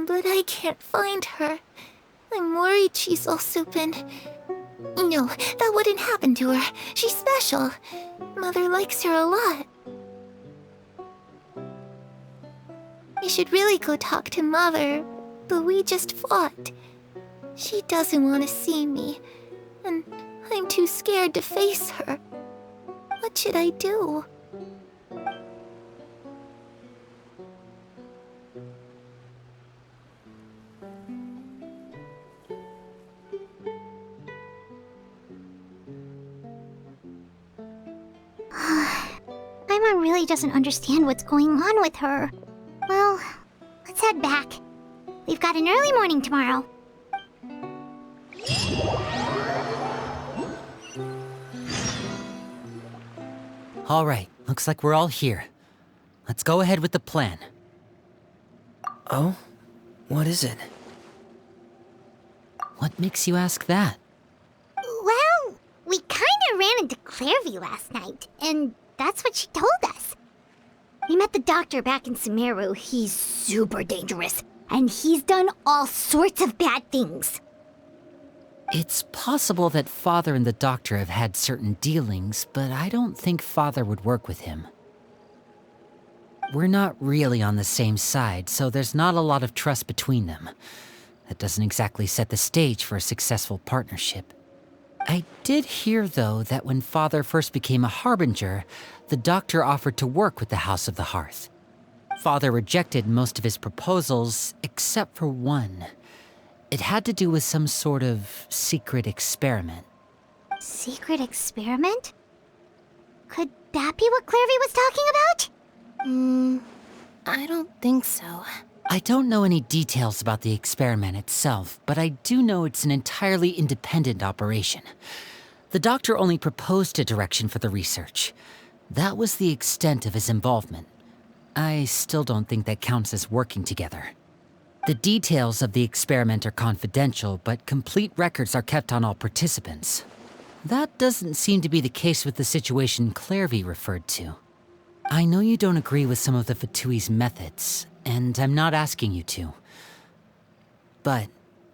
But I can't find her. I'm worried she's also been... No, that wouldn't happen to her. She's special. Mother likes her a lot. We should really go talk to Mother, but we just fought. She doesn't want to see me, and I'm too scared to face her. What should I do? Paimon really doesn't understand what's going on with her. Well, let's head back. We've got an early morning tomorrow. All right, looks like we're all here. Let's go ahead with the plan. Oh? What is it? What makes you ask that? Well, we kinda ran into Clairvy last night, and that's what she told us. We met the doctor back in Sumeru. He's super dangerous, and he's done all sorts of bad things. It's possible that Father and the Doctor have had certain dealings, but I don't think Father would work with him. We're not really on the same side, so there's not a lot of trust between them. That doesn't exactly set the stage for a successful partnership. I did hear, though, that when Father first became a Harbinger, the Doctor offered to work with the House of the Hearth. Father rejected most of his proposals, except for one. It had to do with some sort of secret experiment. Secret experiment? Could that be what Clairvy was talking about? I don't think so. I don't know any details about the experiment itself, but I do know it's an entirely independent operation. The Doctor only proposed a direction for the research. That was the extent of his involvement. I still don't think that counts as working together. The details of the experiment are confidential, but complete records are kept on all participants. That doesn't seem to be the case with the situation Clairvy referred to. I know you don't agree with some of the Fatui's methods, and I'm not asking you to. But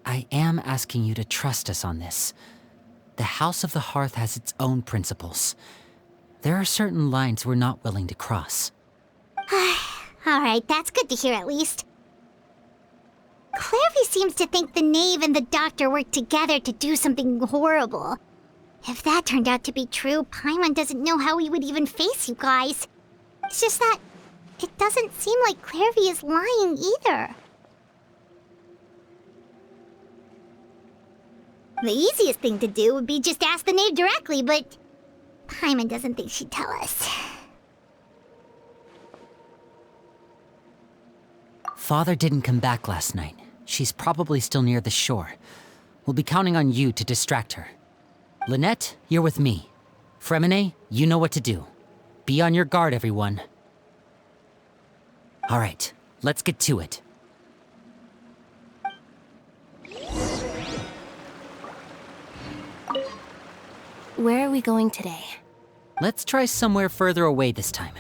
I am asking you to trust us on this. The House of the Hearth has its own principles. There are certain lines we're not willing to cross. Alright, that's good to hear at least. Clairvy seems to think the Knave and the Doctor worked together to do something horrible. If that turned out to be true, Paimon doesn't know how we would even face you guys. It's just that it doesn't seem like Clairvy is lying either. The easiest thing to do would be just ask the Knave directly, but Paimon doesn't think she'd tell us. Father didn't come back last night. She's probably still near the shore. We'll be counting on you to distract her. Lynette, you're with me. Fremine, you know what to do. Be on your guard, everyone. All right, let's get to it. Where are we going today? Let's try somewhere further away this time.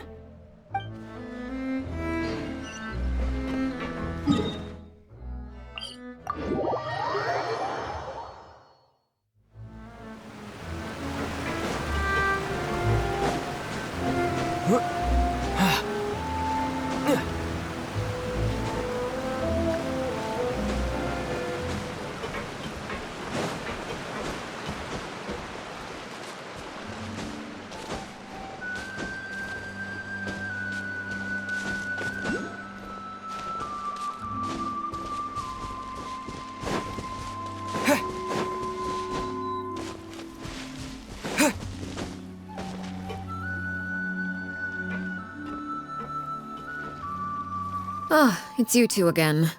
Ah, it's you two again.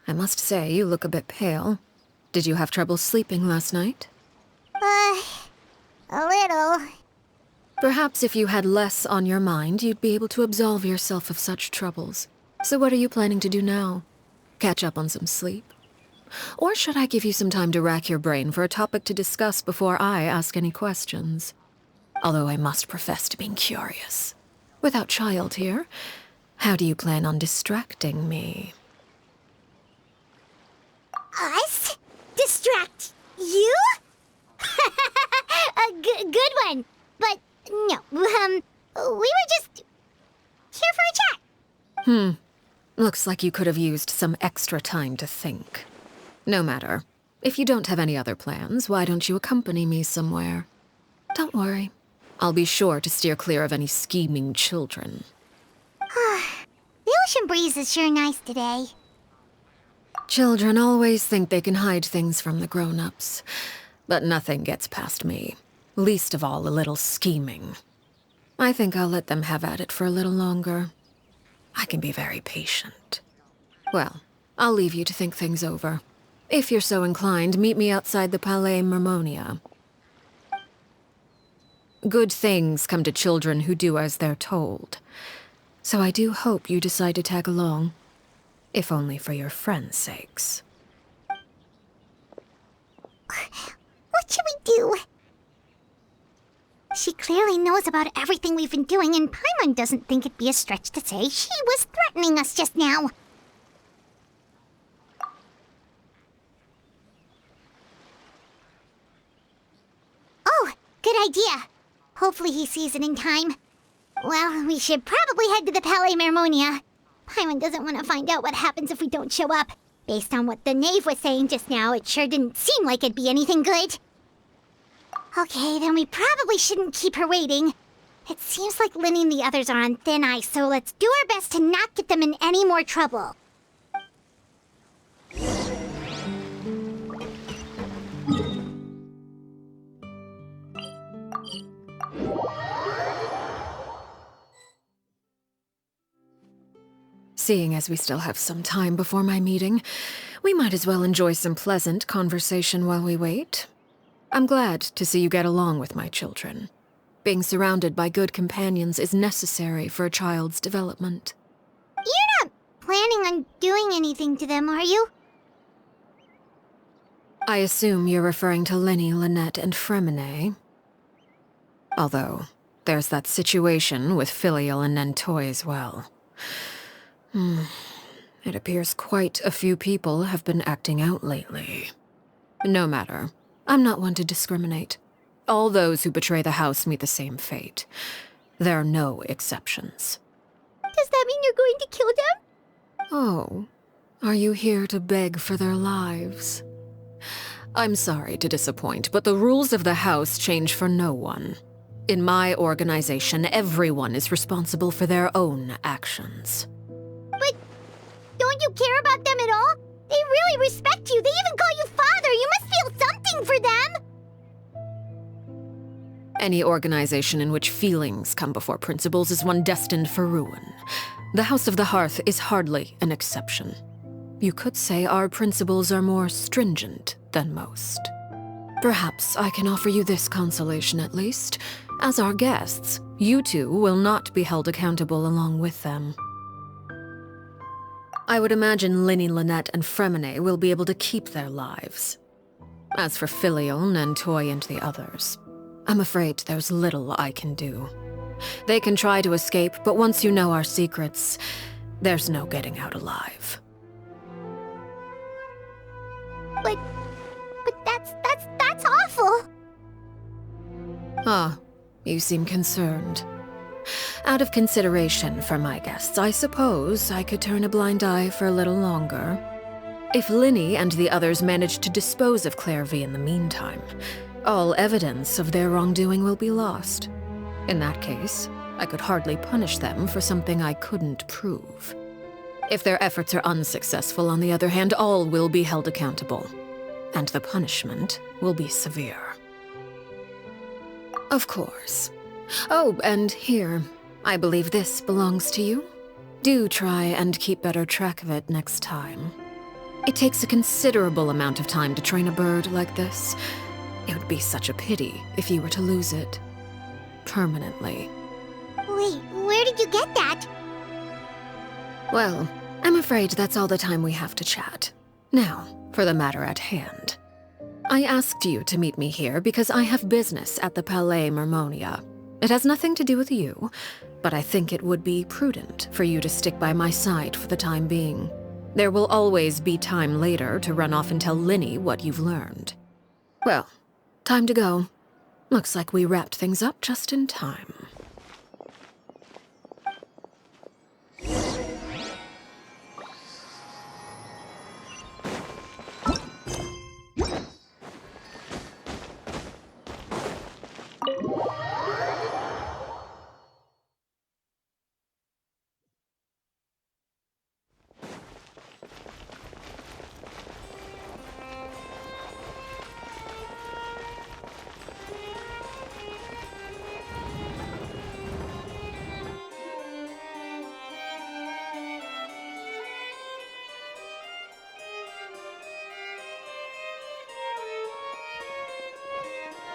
I must say, you look a bit pale. Did you have trouble sleeping last night? A little. Perhaps if you had less on your mind, you'd be able to absolve yourself of such troubles. So what are you planning to do now? Catch up on some sleep? Or should I give you some time to rack your brain for a topic to discuss before I ask any questions? Although I must profess to being curious. Without child here, how do you plan on distracting me? Us? Distract you? Good one. But no, we were just here for a chat. Looks like you could have used some extra time to think. No matter. If you don't have any other plans, why don't you accompany me somewhere? Don't worry. I'll be sure to steer clear of any scheming children. The ocean breeze is sure nice today. Children always think they can hide things from the grown-ups. But nothing gets past me. Least of all a little scheming. I think I'll let them have at it for a little longer. I can be very patient. Well, I'll leave you to think things over. If you're so inclined, meet me outside the Palais Mermonia. Good things come to children who do as they're told. So I do hope you decide to tag along. If only for your friends' sakes. What should we do? She clearly knows about everything we've been doing, and Paimon doesn't think it'd be a stretch to say she was threatening us just now. Oh, good idea. Hopefully he sees it in time. Well, we should probably head to the Palais Mermonia. Paimon doesn't want to find out what happens if we don't show up. Based on what the knave was saying just now, it sure didn't seem like it'd be anything good. Okay, then we probably shouldn't keep her waiting. It seems like Linny and the others are on thin ice, so let's do our best to not get them in any more trouble. Seeing as we still have some time before my meeting, we might as well enjoy some pleasant conversation while we wait. I'm glad to see you get along with my children. Being surrounded by good companions is necessary for a child's development. You're not planning on doing anything to them, are you? I assume you're referring to Linny, Lynette, and Fremine. Although, there's that situation with Filial and Nentoy as well. It appears quite a few people have been acting out lately. No matter. I'm not one to discriminate. All those who betray the house meet the same fate. There are no exceptions. Does that mean you're going to kill them? Oh, are you here to beg for their lives? I'm sorry to disappoint, but the rules of the house change for no one. In my organization, everyone is responsible for their own actions. But don't you care about them at all? They really respect you. They even call you father. You must feel something for them. Any organization in which feelings come before principles is one destined for ruin. the House of the Hearth is hardly an exception. You could say our principles are more stringent than most. Perhaps I can offer you this consolation at least. As our guests, you two will not be held accountable along with them. I would imagine Linny, Lynette, and Fremine will be able to keep their lives. As for Filion and Toy and the others, I'm afraid there's little I can do. They can try to escape, but once you know our secrets, there's no getting out alive. But that's awful. Ah, you seem concerned. Out of consideration for my guests, I suppose I could turn a blind eye for a little longer. If Linny and the others manage to dispose of Claire V in the meantime, all evidence of their wrongdoing will be lost. In that case, I could hardly punish them for something I couldn't prove. If their efforts are unsuccessful, on the other hand, all will be held accountable, and the punishment will be severe. Of course. Oh, and here, I believe this belongs to you. Do try and keep better track of it next time. It takes a considerable amount of time to train a bird like this. It would be such a pity if you were to lose it. Permanently. Wait, where did you get that? Well, I'm afraid that's all the time we have to chat. Now, for the matter at hand. I asked you to meet me here because I have business at the Palais Mermonia. It has nothing to do with you, but I think it would be prudent for you to stick by my side for the time being. There will always be time later to run off and tell Linny what you've learned. Well, time to go. Looks like we wrapped things up just in time.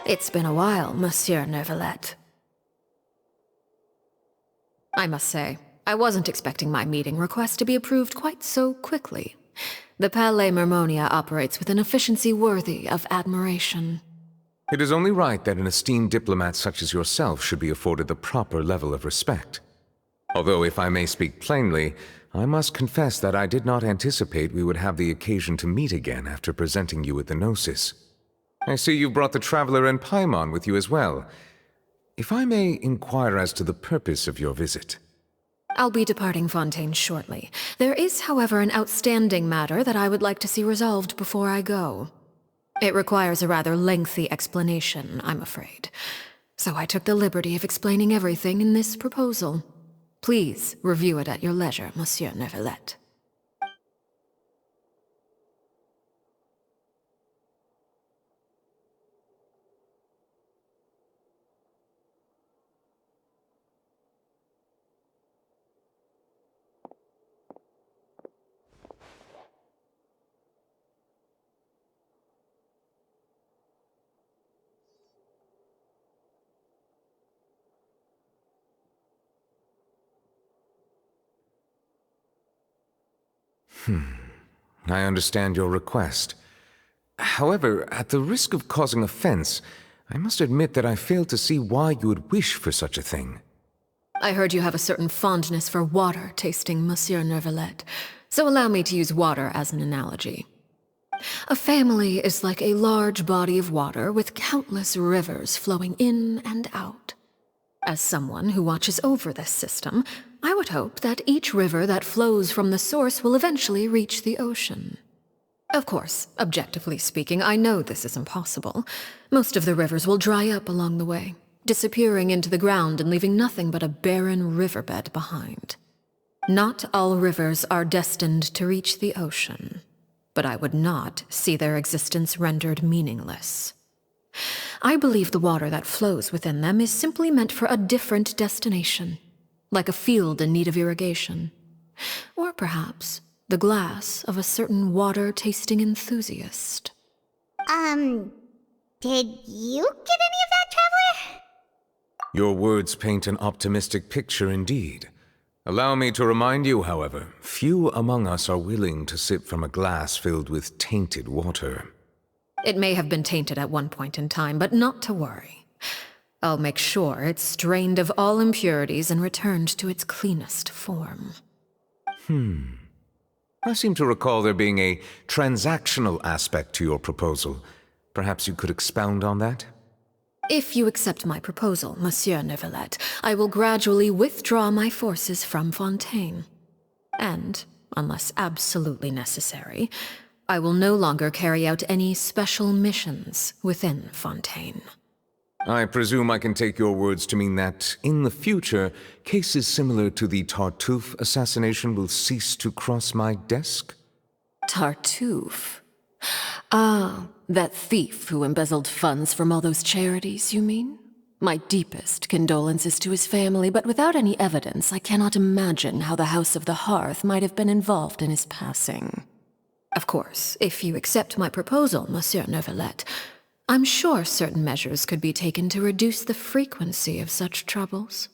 It's been a while, Monsieur Neuvillette. I must say, I wasn't expecting my meeting request to be approved quite so quickly. The Palais Mermonia operates with an efficiency worthy of admiration. It is only right that an esteemed diplomat such as yourself should be afforded the proper level of respect. Although, if I may speak plainly, I must confess that I did not anticipate we would have the occasion to meet again after presenting you with the Gnosis. I see you've brought the Traveler and Paimon with you as well. If I may inquire as to the purpose of your visit. I'll be departing Fontaine shortly. There is, however, an outstanding matter that I would like to see resolved before I go. It requires a rather lengthy explanation, I'm afraid. So I took the liberty of explaining everything in this proposal. Please review it at your leisure, Monsieur Neuvillette. I understand your request. However, at the risk of causing offense, I must admit that I fail to see why you would wish for such a thing. I heard you have a certain fondness for water tasting, Monsieur Neuvillette, so allow me to use water as an analogy. A family is like a large body of water with countless rivers flowing in and out. As someone who watches over this system, I would hope that each river that flows from the source will eventually reach the ocean. Of course, objectively speaking, I know this is impossible. Most of the rivers will dry up along the way, disappearing into the ground and leaving nothing but a barren riverbed behind. Not all rivers are destined to reach the ocean, but I would not see their existence rendered meaningless. I believe the water that flows within them is simply meant for a different destination. like a field in need of irrigation. Or perhaps the glass of a certain water-tasting enthusiast. Did you get any of that, Traveler? Your words paint an optimistic picture indeed. Allow me to remind you, however, few among us are willing to sip from a glass filled with tainted water. It may have been tainted at one point in time, but not to worry. I'll make sure it's strained of all impurities and returned to its cleanest form. I seem to recall there being a transactional aspect to your proposal. Perhaps you could expound on that? If you accept my proposal, Monsieur Neuvillette, I will gradually withdraw my forces from Fontaine. And, unless absolutely necessary, I will no longer carry out any special missions within Fontaine. I presume I can take your words to mean that, in the future, cases similar to the Tartuffe assassination will cease to cross my desk? Tartuffe? Ah, that thief who embezzled funds from all those charities, you mean? My deepest condolences to his family, but without any evidence, I cannot imagine how the House of the Hearth might have been involved in his passing. Of course, if you accept my proposal, Monsieur Neuvillette, I'm sure certain measures could be taken to reduce the frequency of such troubles.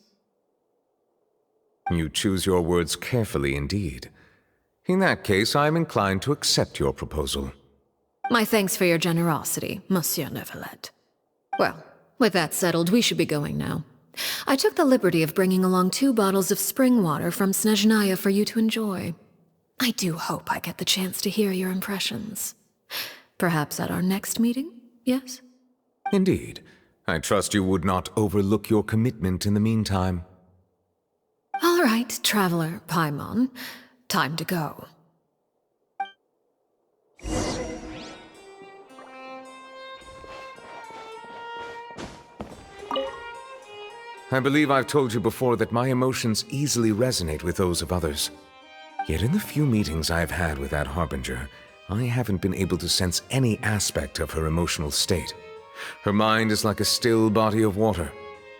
You choose your words carefully indeed. In that case, I am inclined to accept your proposal. My thanks for your generosity, Monsieur Neuvillette. Well, with that settled, we should be going now. I took the liberty of bringing along 2 bottles of spring water from Snezhnaya for you to enjoy. I do hope I get the chance to hear your impressions. Perhaps at our next meeting? Yes? Indeed. I trust you would not overlook your commitment in the meantime. All right, Traveler Paimon. Time to go. I believe I've told you before that my emotions easily resonate with those of others. Yet in the few meetings I've had with that Harbinger, I haven't been able to sense any aspect of her emotional state. Her mind is like a still body of water.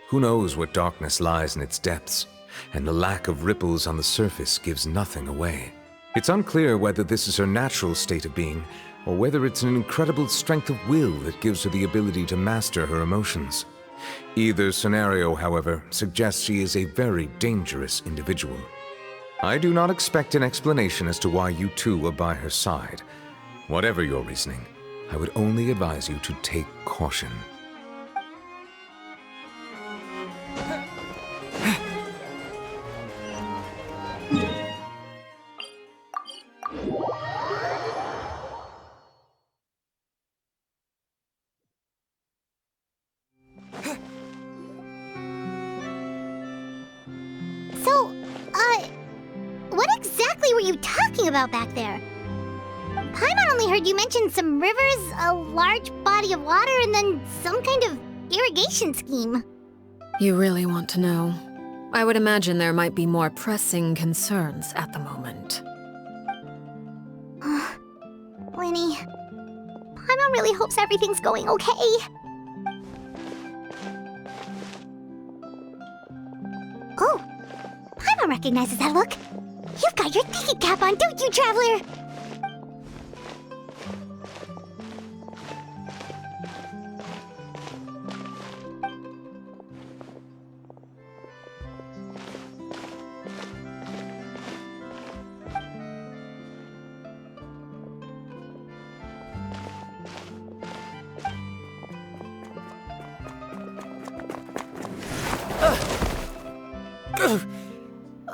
Who knows what darkness lies in its depths, and the lack of ripples on the surface gives nothing away. It's unclear whether this is her natural state of being, or whether it's an incredible strength of will that gives her the ability to master her emotions. Either scenario, however, suggests she is a very dangerous individual. I do not expect an explanation as to why you two are by her side. Whatever your reasoning, I would only advise you to take caution. So, what exactly were you talking about back there? Paimon only heard you mention some rivers, a large body of water, and then some kind of irrigation scheme. You really want to know? I would imagine there might be more pressing concerns at the moment. Winnie, Paimon really hopes everything's going okay. Oh, Paimon recognizes that look. You've got your thinking cap on, don't you, Traveler?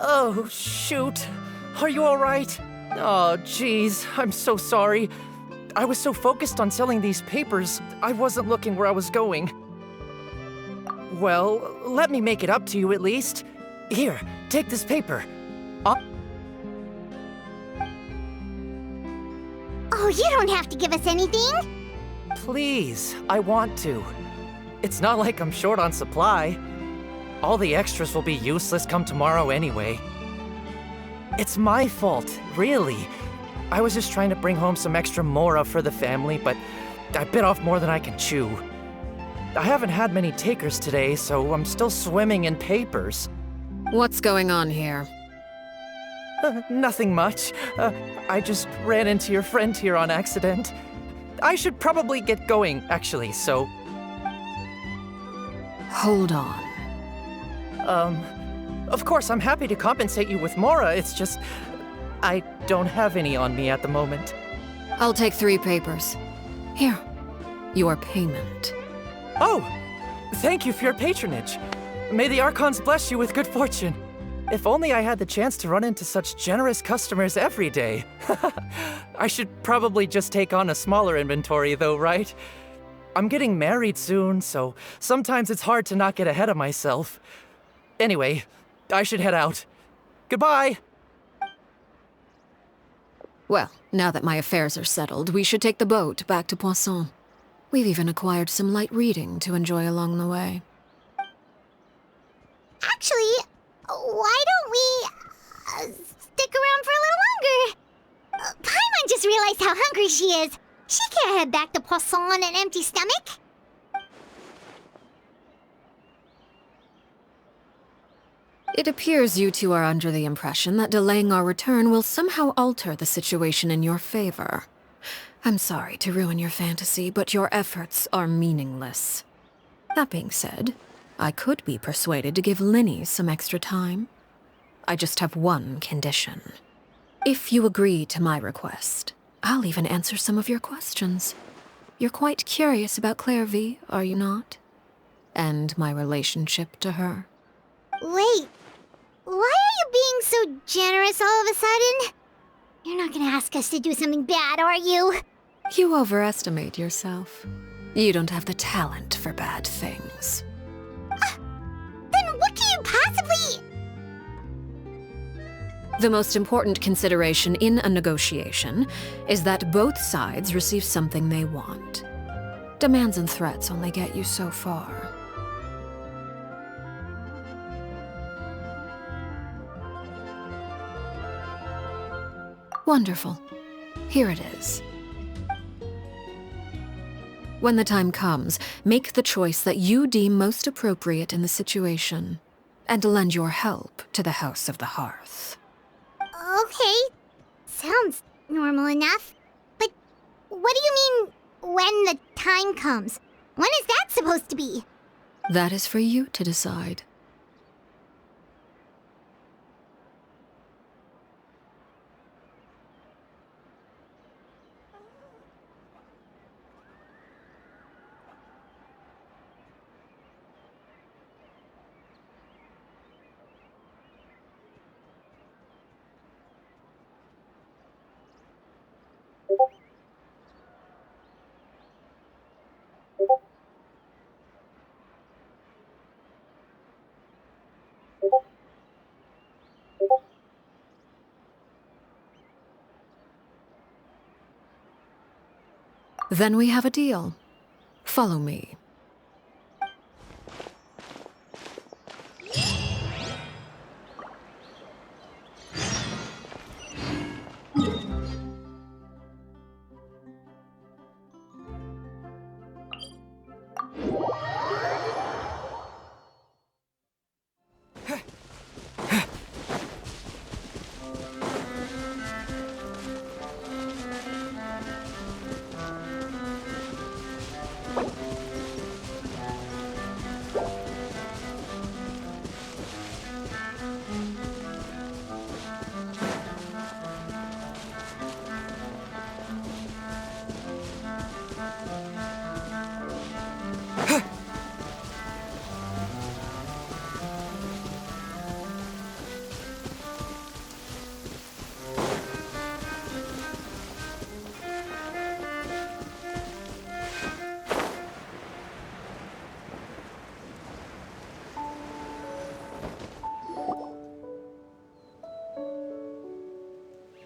Oh, shoot. Are you all right? Oh, jeez. I'm so sorry. I was so focused on selling these papers, I wasn't looking where I was going. Well, let me make it up to you at least. Here, take this paper. Oh, you don't have to give us anything. Please, I want to. It's not like I'm short on supply. All the extras will be useless come tomorrow anyway. It's my fault, really. I was just trying to bring home some extra mora for the family, but I bit off more than I can chew. I haven't had many takers today, so I'm still swimming in papers. What's going on here? Nothing much. I just ran into your friend here on accident. I should probably get going, actually, so... Hold on. Of course, I'm happy to compensate you with Mora, it's just... I don't have any on me at the moment. I'll take 3 papers. Here. Your payment. Oh! Thank you for your patronage. May the Archons bless you with good fortune. If only I had the chance to run into such generous customers every day. I should probably just take on a smaller inventory though, right? I'm getting married soon, so sometimes it's hard to not get ahead of myself. Anyway, I should head out. Goodbye! Well, now that my affairs are settled, we should take the boat back to Poisson. We've even acquired some light reading to enjoy along the way. Actually, why don't we stick around for a little longer? Paimon just realized how hungry she is. She can't head back to Poisson on an empty stomach. It appears you two are under the impression that delaying our return will somehow alter the situation in your favor. I'm sorry to ruin your fantasy, but your efforts are meaningless. That being said, I could be persuaded to give Linny some extra time. I just have one condition. If you agree to my request, I'll even answer some of your questions. You're quite curious about Clairvy, are you not? And my relationship to her. Wait, why are you being so generous all of a sudden? You're not gonna ask us to do something bad, are you? You overestimate yourself. You don't have the talent for bad things. Then what can you possibly... The most important consideration in a negotiation is that both sides receive something they want. Demands and threats only get you so far. Wonderful. Here it is. When the time comes, make the choice that you deem most appropriate in the situation, and lend your help to the House of the Hearth. Okay, sounds normal enough. But what do you mean, when the time comes? When is that supposed to be? That is for you to decide. Then we have a deal. Follow me.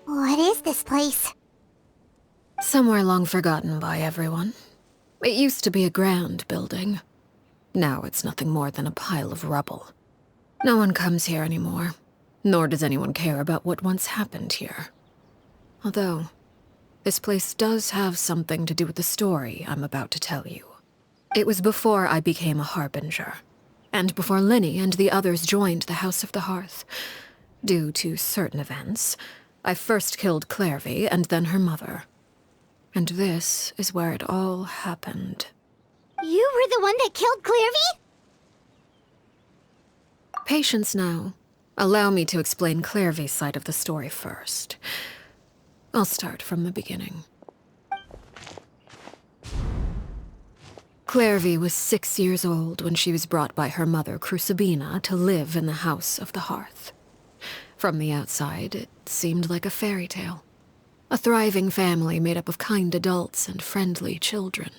What is this place? Somewhere long forgotten by everyone. It used to be a grand building. Now it's nothing more than a pile of rubble. No one comes here anymore, nor does anyone care about what once happened here. Although, this place does have something to do with the story I'm about to tell you. It was before I became a harbinger. and before Linny and the others joined the House of the Hearth. Due to certain events, I first killed Clairvy and then her mother. And this is where it all happened. You were the one that killed Clairvy? Patience now. Allow me to explain Clairvy's side of the story first. I'll start from the beginning. Clairvy was 6 years old when she was brought by her mother, Crucibina, to live in the House of the Hearth. From the outside, it seemed like a fairy tale. A thriving family made up of kind adults and friendly children.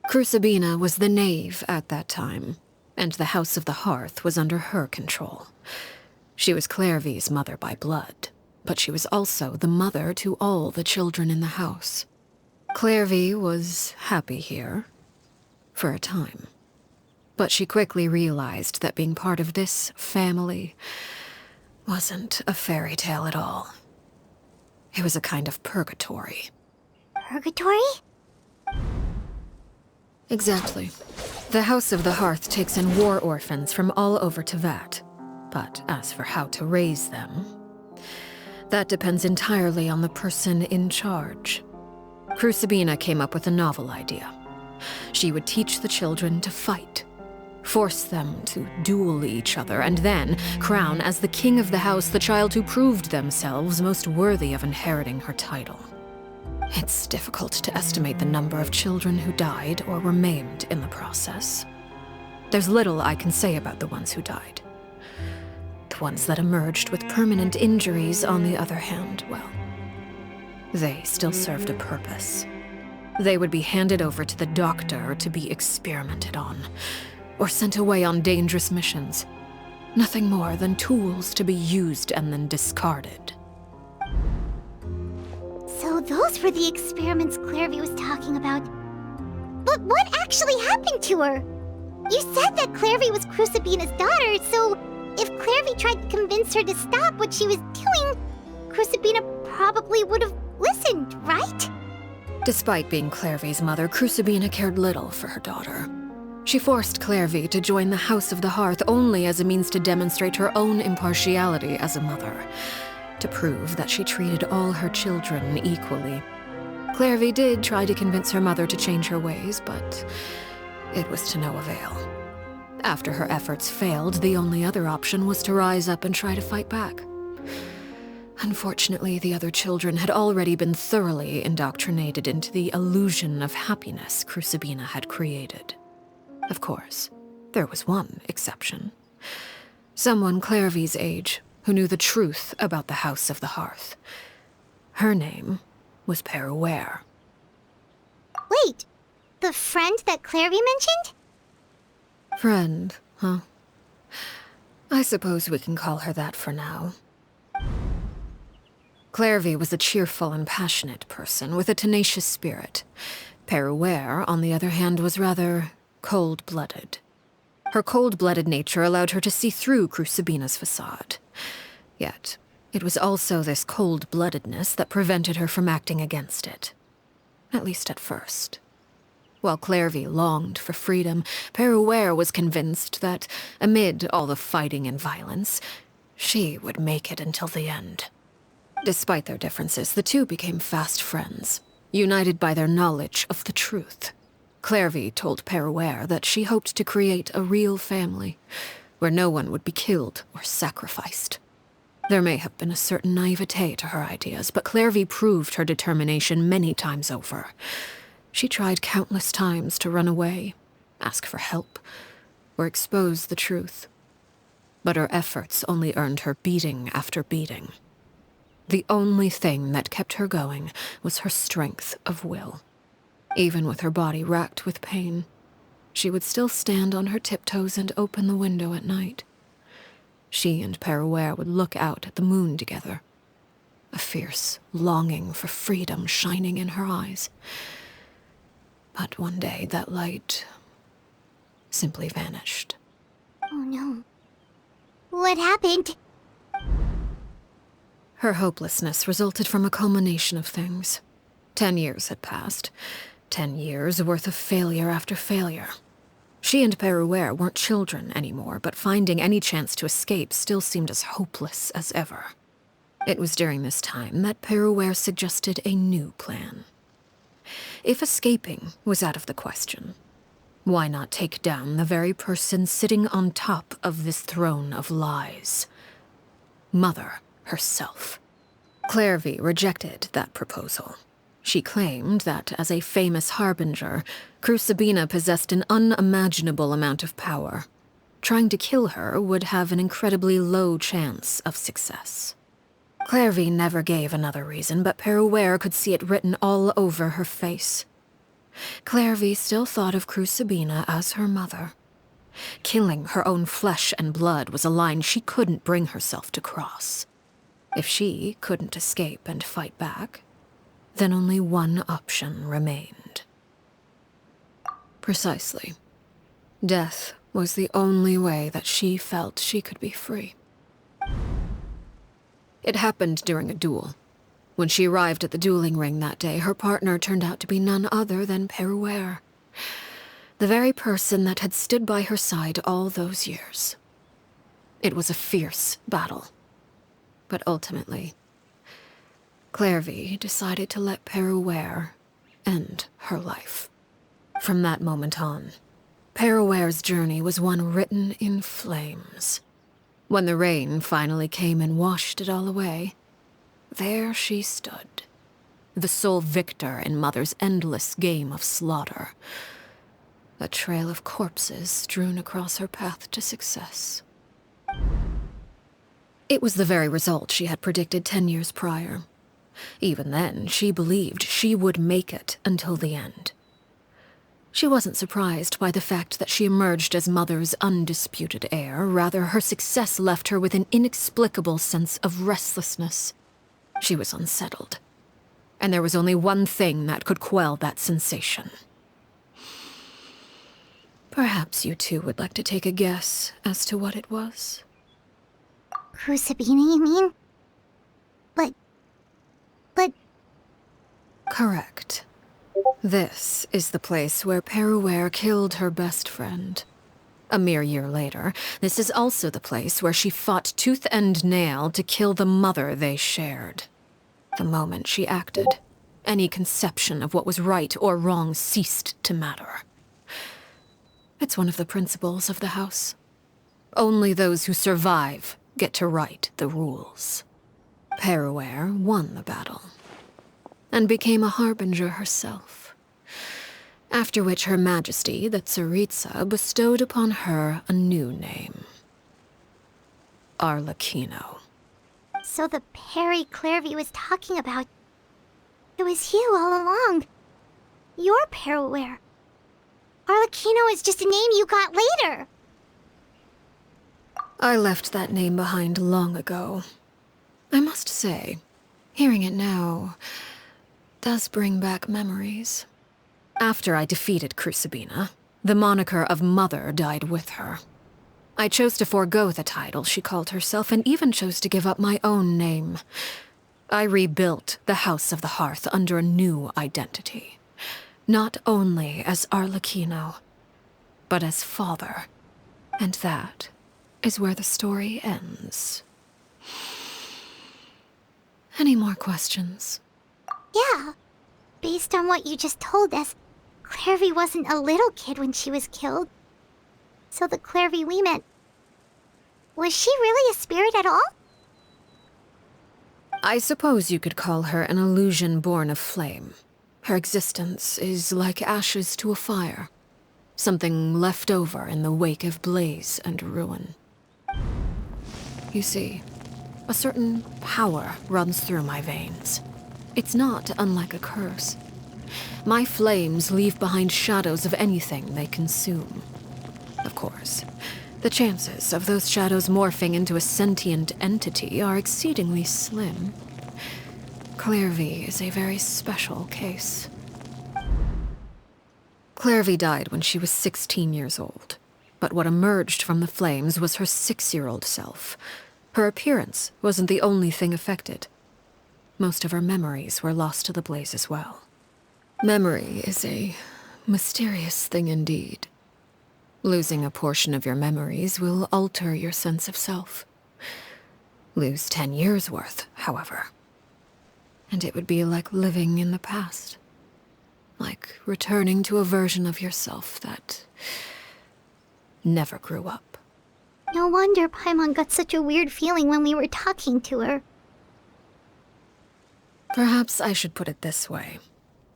Crucibina was the knave at that time, and the House of the Hearth was under her control. She was Clairvy's mother by blood, but she was also the mother to all the children in the house. Clairvy was happy here, for a time. But she quickly realized that being part of this family wasn't a fairy tale at all. It was a kind of purgatory. Purgatory? Exactly. The House of the Hearth takes in war orphans from all over Tevat. But as for how to raise them, that depends entirely on the person in charge. Crucibina came up with a novel idea. She would teach the children to fight, force them to duel each other, and then crown as the king of the house the child who proved themselves most worthy of inheriting her title. It's difficult to estimate the number of children who died or were maimed in the process. There's little I can say about the ones who died. The ones that emerged with permanent injuries, on the other hand, well, they still served a purpose. They would be handed over to the doctor to be experimented on, or sent away on dangerous missions. Nothing more than tools to be used and then discarded. So those were the experiments Clairvy was talking about. But what actually happened to her? You said that Clairvy was Crucibina's daughter, so if Clairvy tried to convince her to stop what she was doing, Crucibina probably would have listened, right? Despite being Clairvy's mother, Crucibina cared little for her daughter. She forced Clairvy to join the House of the Hearth only as a means to demonstrate her own impartiality as a mother, to prove that she treated all her children equally. Clairvy did try to convince her mother to change her ways, but it was to no avail. After her efforts failed, the only other option was to rise up and try to fight back. Unfortunately, the other children had already been thoroughly indoctrinated into the illusion of happiness Crucibina had created. Of course, there was one exception. Someone Clairvy's age who knew the truth about the House of the Hearth. Her name was Peruere. Wait, the friend that Clairvy mentioned? Friend, huh? I suppose we can call her that for now. Clairvy was a cheerful and passionate person with a tenacious spirit. Peruere, on the other hand, was rather cold-blooded. Her cold-blooded nature allowed her to see through Crucibina's facade. Yet, it was also this cold-bloodedness that prevented her from acting against it. At least at first. While Clairvy longed for freedom, Peruere was convinced that, amid all the fighting and violence, she would make it until the end. Despite their differences, the two became fast friends, united by their knowledge of the truth. Clairvy told Peruere that she hoped to create a real family, where no one would be killed or sacrificed. There may have been a certain naivete to her ideas, but Clairvy proved her determination many times over. She tried countless times to run away, ask for help, or expose the truth. But her efforts only earned her beating after beating. The only thing that kept her going was her strength of will. Even with her body racked with pain, she would still stand on her tiptoes and open the window at night. She and Peruere would look out at the moon together, a fierce longing for freedom shining in her eyes. But one day that light simply vanished. Oh no. What happened? Her hopelessness resulted from a culmination of things. 10 years had passed. 10 years worth of failure after failure. She and Perouer weren't children anymore, but finding any chance to escape still seemed as hopeless as ever. It was during this time that Perouer suggested a new plan. If escaping was out of the question, why not take down the very person sitting on top of this throne of lies? Mother herself. Clairvy rejected that proposal. She claimed that, as a famous harbinger, Crucibina possessed an unimaginable amount of power. Trying to kill her would have an incredibly low chance of success. Clairvy never gave another reason, but Perouer could see it written all over her face. Clairvy still thought of Crucibina as her mother. Killing her own flesh and blood was a line she couldn't bring herself to cross. If she couldn't escape and fight back, then only one option remained. Precisely. Death was the only way that she felt she could be free. It happened during a duel. When she arrived at the dueling ring that day, her partner turned out to be none other than Perouer, the very person that had stood by her side all those years. It was a fierce battle. But ultimately, Clairvy decided to let Perouer end her life. From that moment on, Perouer's journey was one written in flames. When the rain finally came and washed it all away, there she stood, the sole victor in Mother's endless game of slaughter. A trail of corpses strewn across her path to success. It was the very result she had predicted 10 years prior. Even then, she believed she would make it until the end. She wasn't surprised by the fact that she emerged as Mother's undisputed heir. Rather, her success left her with an inexplicable sense of restlessness. She was unsettled, and there was only one thing that could quell that sensation. Perhaps you two would like to take a guess as to what it was? Crucibina, you mean? But... Correct. This is the place where Perouer killed her best friend. A mere year later, this is also the place where she fought tooth and nail to kill the mother they shared. The moment she acted, any conception of what was right or wrong ceased to matter. It's one of the principles of the house. Only those who survive get to write the rules. Perouer won the battle, and became a harbinger herself. After which Her Majesty, the Tsaritsa, bestowed upon her a new name. Arlecchino. So the Perry Clairvy was talking about... It was you all along. You're Perouer. Arlecchino is just a name you got later. I left that name behind long ago. I must say, hearing it now does bring back memories. After I defeated Crucibina, the moniker of Mother died with her. I chose to forego the title she called herself, and even chose to give up my own name. I rebuilt the House of the Hearth under a new identity. Not only as Arlecchino, but as father. And that is where the story ends. Any more questions? Yeah. Based on what you just told us, Clairvy wasn't a little kid when she was killed. So the Clairvy we met... Was she really a spirit at all? I suppose you could call her an illusion born of flame. Her existence is like ashes to a fire. Something left over in the wake of blaze and ruin. You see, a certain power runs through my veins. It's not unlike a curse. My flames leave behind shadows of anything they consume. Of course, the chances of those shadows morphing into a sentient entity are exceedingly slim. Clairvy is a very special case. Clairvy died when she was 16 years old. But what emerged from the flames was her 6-year-old self. Her appearance wasn't the only thing affected. Most of her memories were lost to the blaze as well. Memory is a mysterious thing indeed. Losing a portion of your memories will alter your sense of self. Lose 10 years' worth, however. And it would be like living in the past. Like returning to a version of yourself that never grew up. No wonder Paimon got such a weird feeling when we were talking to her. Perhaps I should put it this way.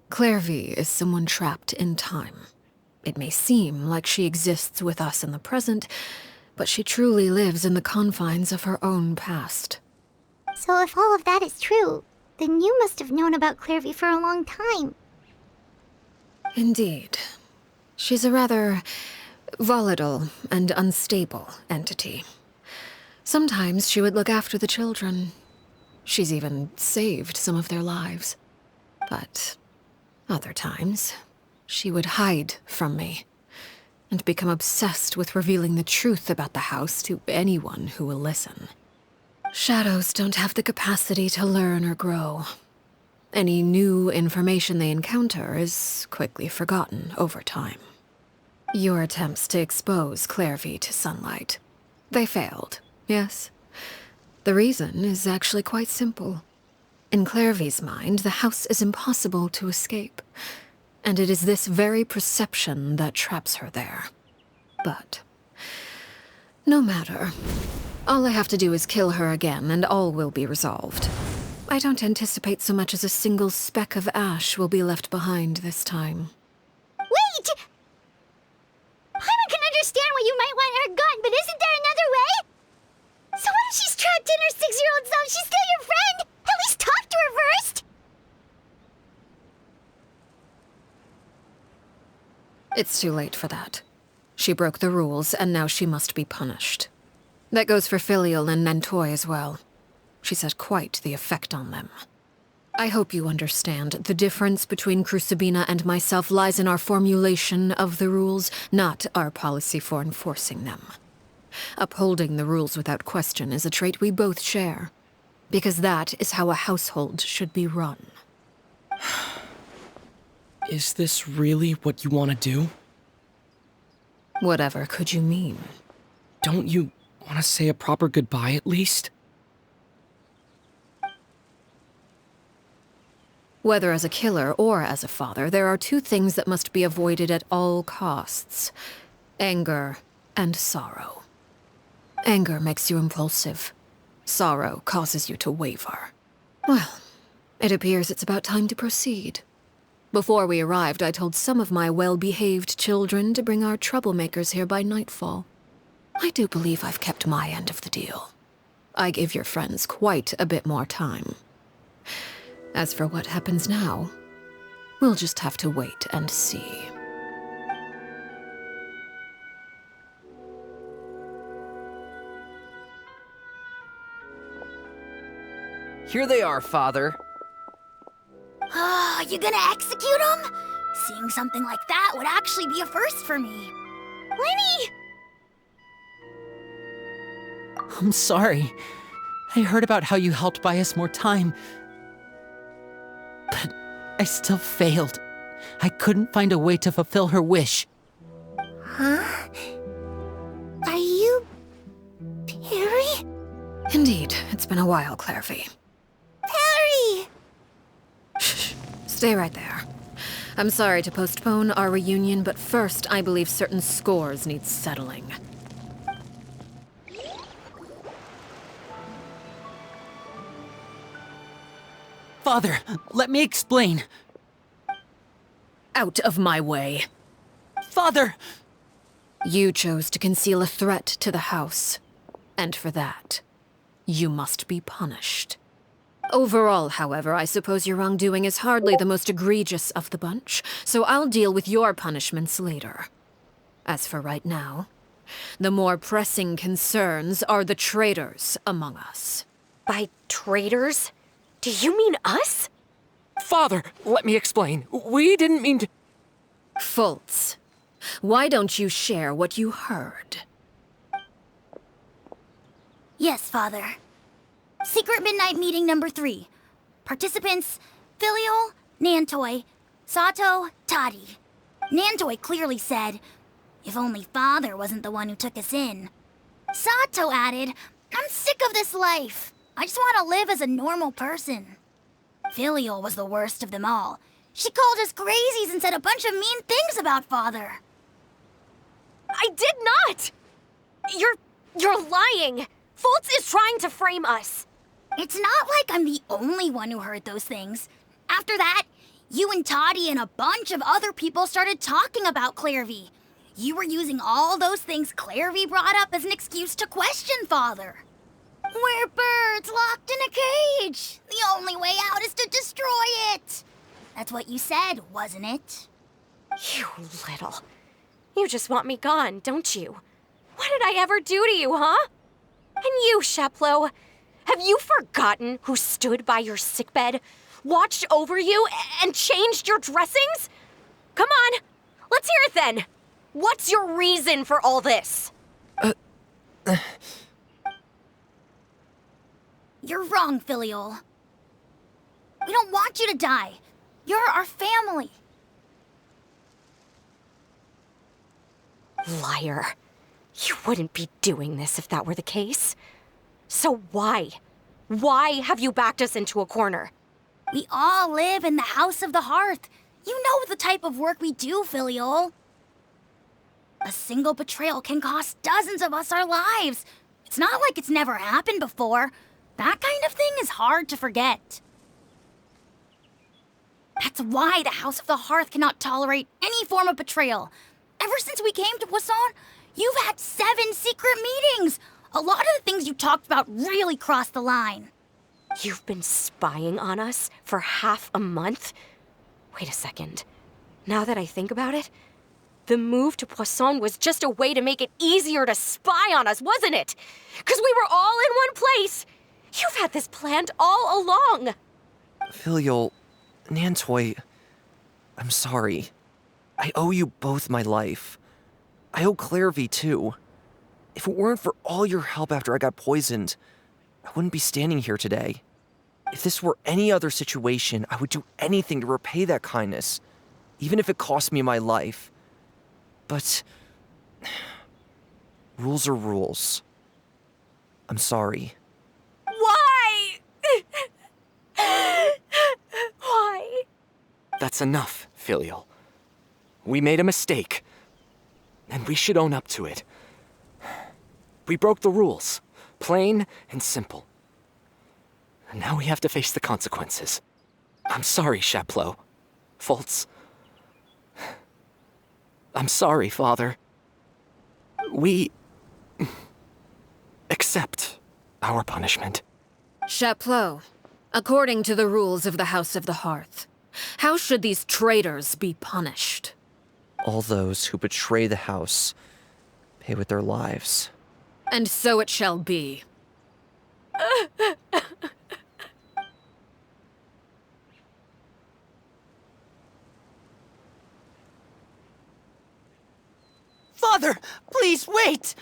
Clairvy is someone trapped in time. It may seem like she exists with us in the present, but she truly lives in the confines of her own past. So if all of that is true, then you must have known about Clairvy for a long time. Indeed. She's a rather volatile and unstable entity. Sometimes she would look after the children. She's even saved some of their lives. But other times, she would hide from me and become obsessed with revealing the truth about the house to anyone who will listen. Shadows don't have the capacity to learn or grow. Any new information they encounter is quickly forgotten over time. Your attempts to expose Clairvy to sunlight, they failed, yes? The reason is actually quite simple. In Clairvy's mind, the house is impossible to escape, and it is this very perception that traps her there. But no matter. All I have to do is kill her again, and all will be resolved. I don't anticipate so much as a single speck of ash will be left behind this time. Wait! Paimon can understand why you might want her gone, but isn't there another way? So what if she's trapped in her 6-year-old self? She's still your friend! At least talk to her first! It's too late for that. She broke the rules, and now she must be punished. That goes for Filial and Nantoy as well. She's had quite the effect on them. I hope you understand the difference between Crucibina and myself lies in our formulation of the rules, not our policy for enforcing them. Upholding the rules without question is a trait we both share, because that is how a household should be run. Is this really what you want to do? Whatever could you mean? Don't you want to say a proper goodbye at least? Whether as a killer or as a father, there are two things that must be avoided at all costs: anger and sorrow. Anger makes you impulsive. Sorrow causes you to waver. Well, it appears it's about time to proceed. Before we arrived, I told some of my well-behaved children to bring our troublemakers here by nightfall. I do believe I've kept my end of the deal. I give your friends quite a bit more time. As for what happens now, we'll just have to wait and see. Here they are, Father. You gonna execute him? Seeing something like that would actually be a first for me. Lenny! I'm sorry. I heard about how you helped buy us more time. But I still failed. I couldn't find a way to fulfill her wish. Huh? Are you... Perry? Indeed, it's been a while, Clairvy. Perry! Shh, stay right there. I'm sorry to postpone our reunion, but first I believe certain scores need settling. Father, let me explain. Out of my way. Father! You chose to conceal a threat to the house, and for that, you must be punished. Overall, however, I suppose your wrongdoing is hardly the most egregious of the bunch, so I'll deal with your punishments later. As for right now, the more pressing concerns are the traitors among us. By traitors? Do you mean us? Father, let me explain. We didn't mean to... Fultz, why don't you share what you heard? Yes, Father. Secret Midnight Meeting number 3. Participants, Filial, Nantoy, Sato, Toddy. Nantoy clearly said, If only Father wasn't the one who took us in. Sato added, I'm sick of this life. I just want to live as a normal person. Filial was the worst of them all. She called us crazies and said a bunch of mean things about Father. I did not! You're lying! Fultz is trying to frame us. It's not like I'm the only one who heard those things. After that, you and Toddy and a bunch of other people started talking about Clairvy. You were using all those things Clairvy brought up as an excuse to question Father. We're birds locked in a cage. The only way out is to destroy it. That's what you said, wasn't it? You little... You just want me gone, don't you? What did I ever do to you, huh? And you, Sheplo, have you forgotten who stood by your sickbed, watched over you, and changed your dressings? Come on, let's hear it then. What's your reason for all this? You're wrong, Filial. We don't want you to die. You're our family. Liar. You wouldn't be doing this if that were the case. So why? Why have you backed us into a corner? We all live in the House of the Hearth. You know the type of work we do, Filial. A single betrayal can cost dozens of us our lives. It's not like it's never happened before. That kind of thing is hard to forget. That's why the House of the Hearth cannot tolerate any form of betrayal. Ever since we came to Poisson, you've had 7 secret meetings. A lot of the things you talked about really crossed the line. You've been spying on us for half a month? Wait a second. Now that I think about it, the move to Poisson was just a way to make it easier to spy on us, wasn't it? Because we were all in one place. You've had this planned all along. Filial, Nantoy, I'm sorry. I owe you both my life. I owe Clairvy too. If it weren't for all your help after I got poisoned, I wouldn't be standing here today. If this were any other situation, I would do anything to repay that kindness, even if it cost me my life. But rules are rules. I'm sorry. Why? Why? That's enough, Filial. We made a mistake, and we should own up to it. We broke the rules, plain and simple. And now we have to face the consequences. I'm sorry, Sheplo. Fultz. I'm sorry, Father. We accept our punishment. Sheplo, according to the rules of the House of the Hearth, how should these traitors be punished? All those who betray the house pay with their lives. And so it shall be. Father, please wait!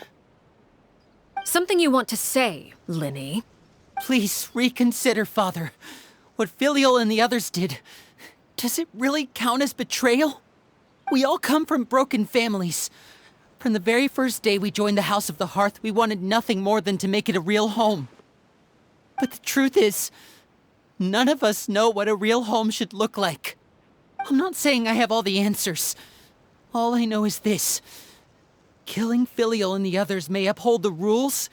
Something you want to say, Linny? Please reconsider, Father. What Filial and the others did, does it really count as betrayal? We all come from broken families. From the very first day we joined the House of the Hearth, we wanted nothing more than to make it a real home. But the truth is, none of us know what a real home should look like. I'm not saying I have all the answers. All I know is this. Killing Filial and the others may uphold the rules,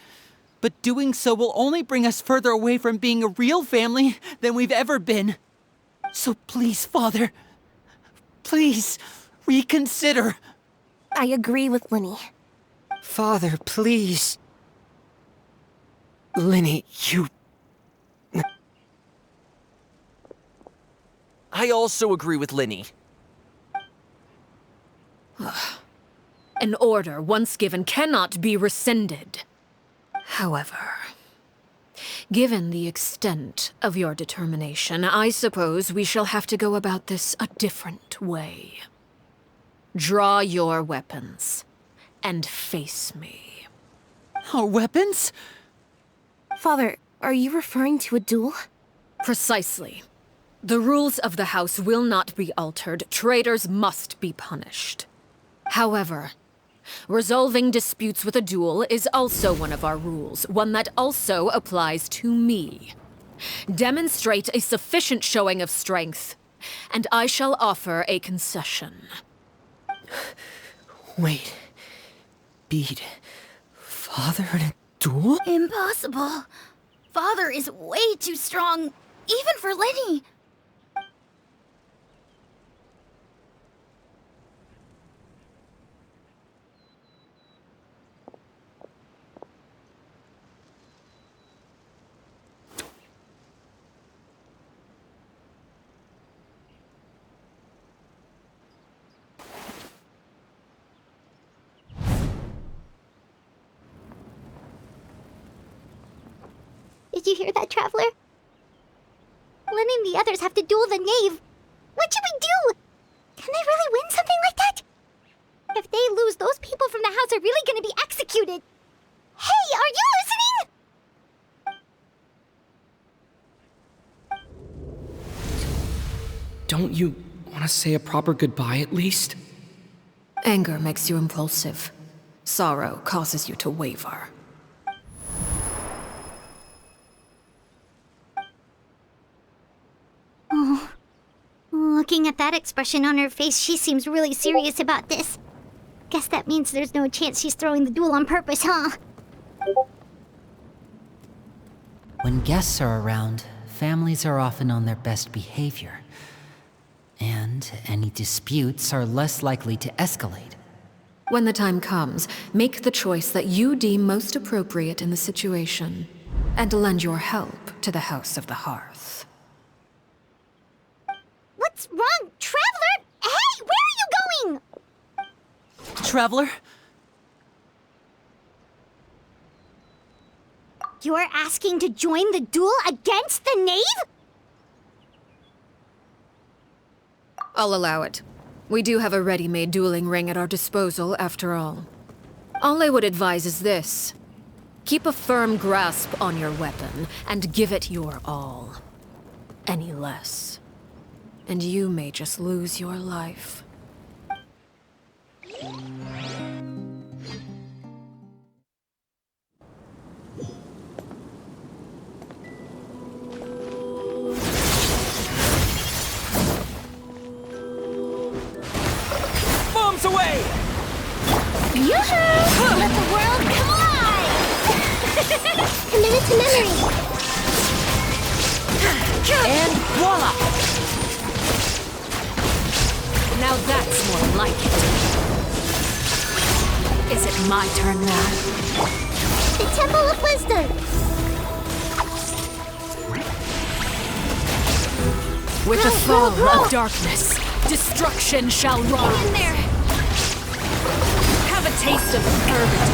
but doing so will only bring us further away from being a real family than we've ever been. So please, Father, please reconsider. I agree with Linny. Father, please. Linny, you... I also agree with Linny. An order once given cannot be rescinded. However, given the extent of your determination, I suppose we shall have to go about this a different way. Draw your weapons and face me. Our weapons? Father, are you referring to a duel? Precisely. The rules of the house will not be altered. Traitors must be punished. However, Resolving disputes with a duel is also one of our rules, one that also applies to me. Demonstrate a sufficient showing of strength, and I shall offer a concession. Wait. Beat Father in a duel? Impossible. Father is way too strong, even for Lenny. Did you hear that, Traveler? Lenny and the others have to duel the knave. What should we do? Can they really win something like that? If they lose, those people from the house are really gonna be executed. Hey, are you listening? Don't you want to say a proper goodbye at least? Anger makes you impulsive. Sorrow causes you to waver. Oh, looking at that expression on her face, she seems really serious about this. Guess that means there's no chance she's throwing the duel on purpose, huh? When guests are around, families are often on their best behavior. And any disputes are less likely to escalate. When the time comes, make the choice that you deem most appropriate in the situation, and lend your help to the House of the Hearth. What's wrong, Traveler? Hey, where are you going? Traveler? You're asking to join the duel against the knave? I'll allow it. We do have a ready-made dueling ring at our disposal, after all. All I would advise is this. Keep a firm grasp on your weapon, and give it your all. Any less, and you may just lose your life. Bombs away! Yoo-hoo! Let the world collide! Committed to memory! And voila! Now that's more like it. Is it my turn now? The Temple of Wisdom! With the fall of darkness, destruction shall roar. In there! Have a taste of purity.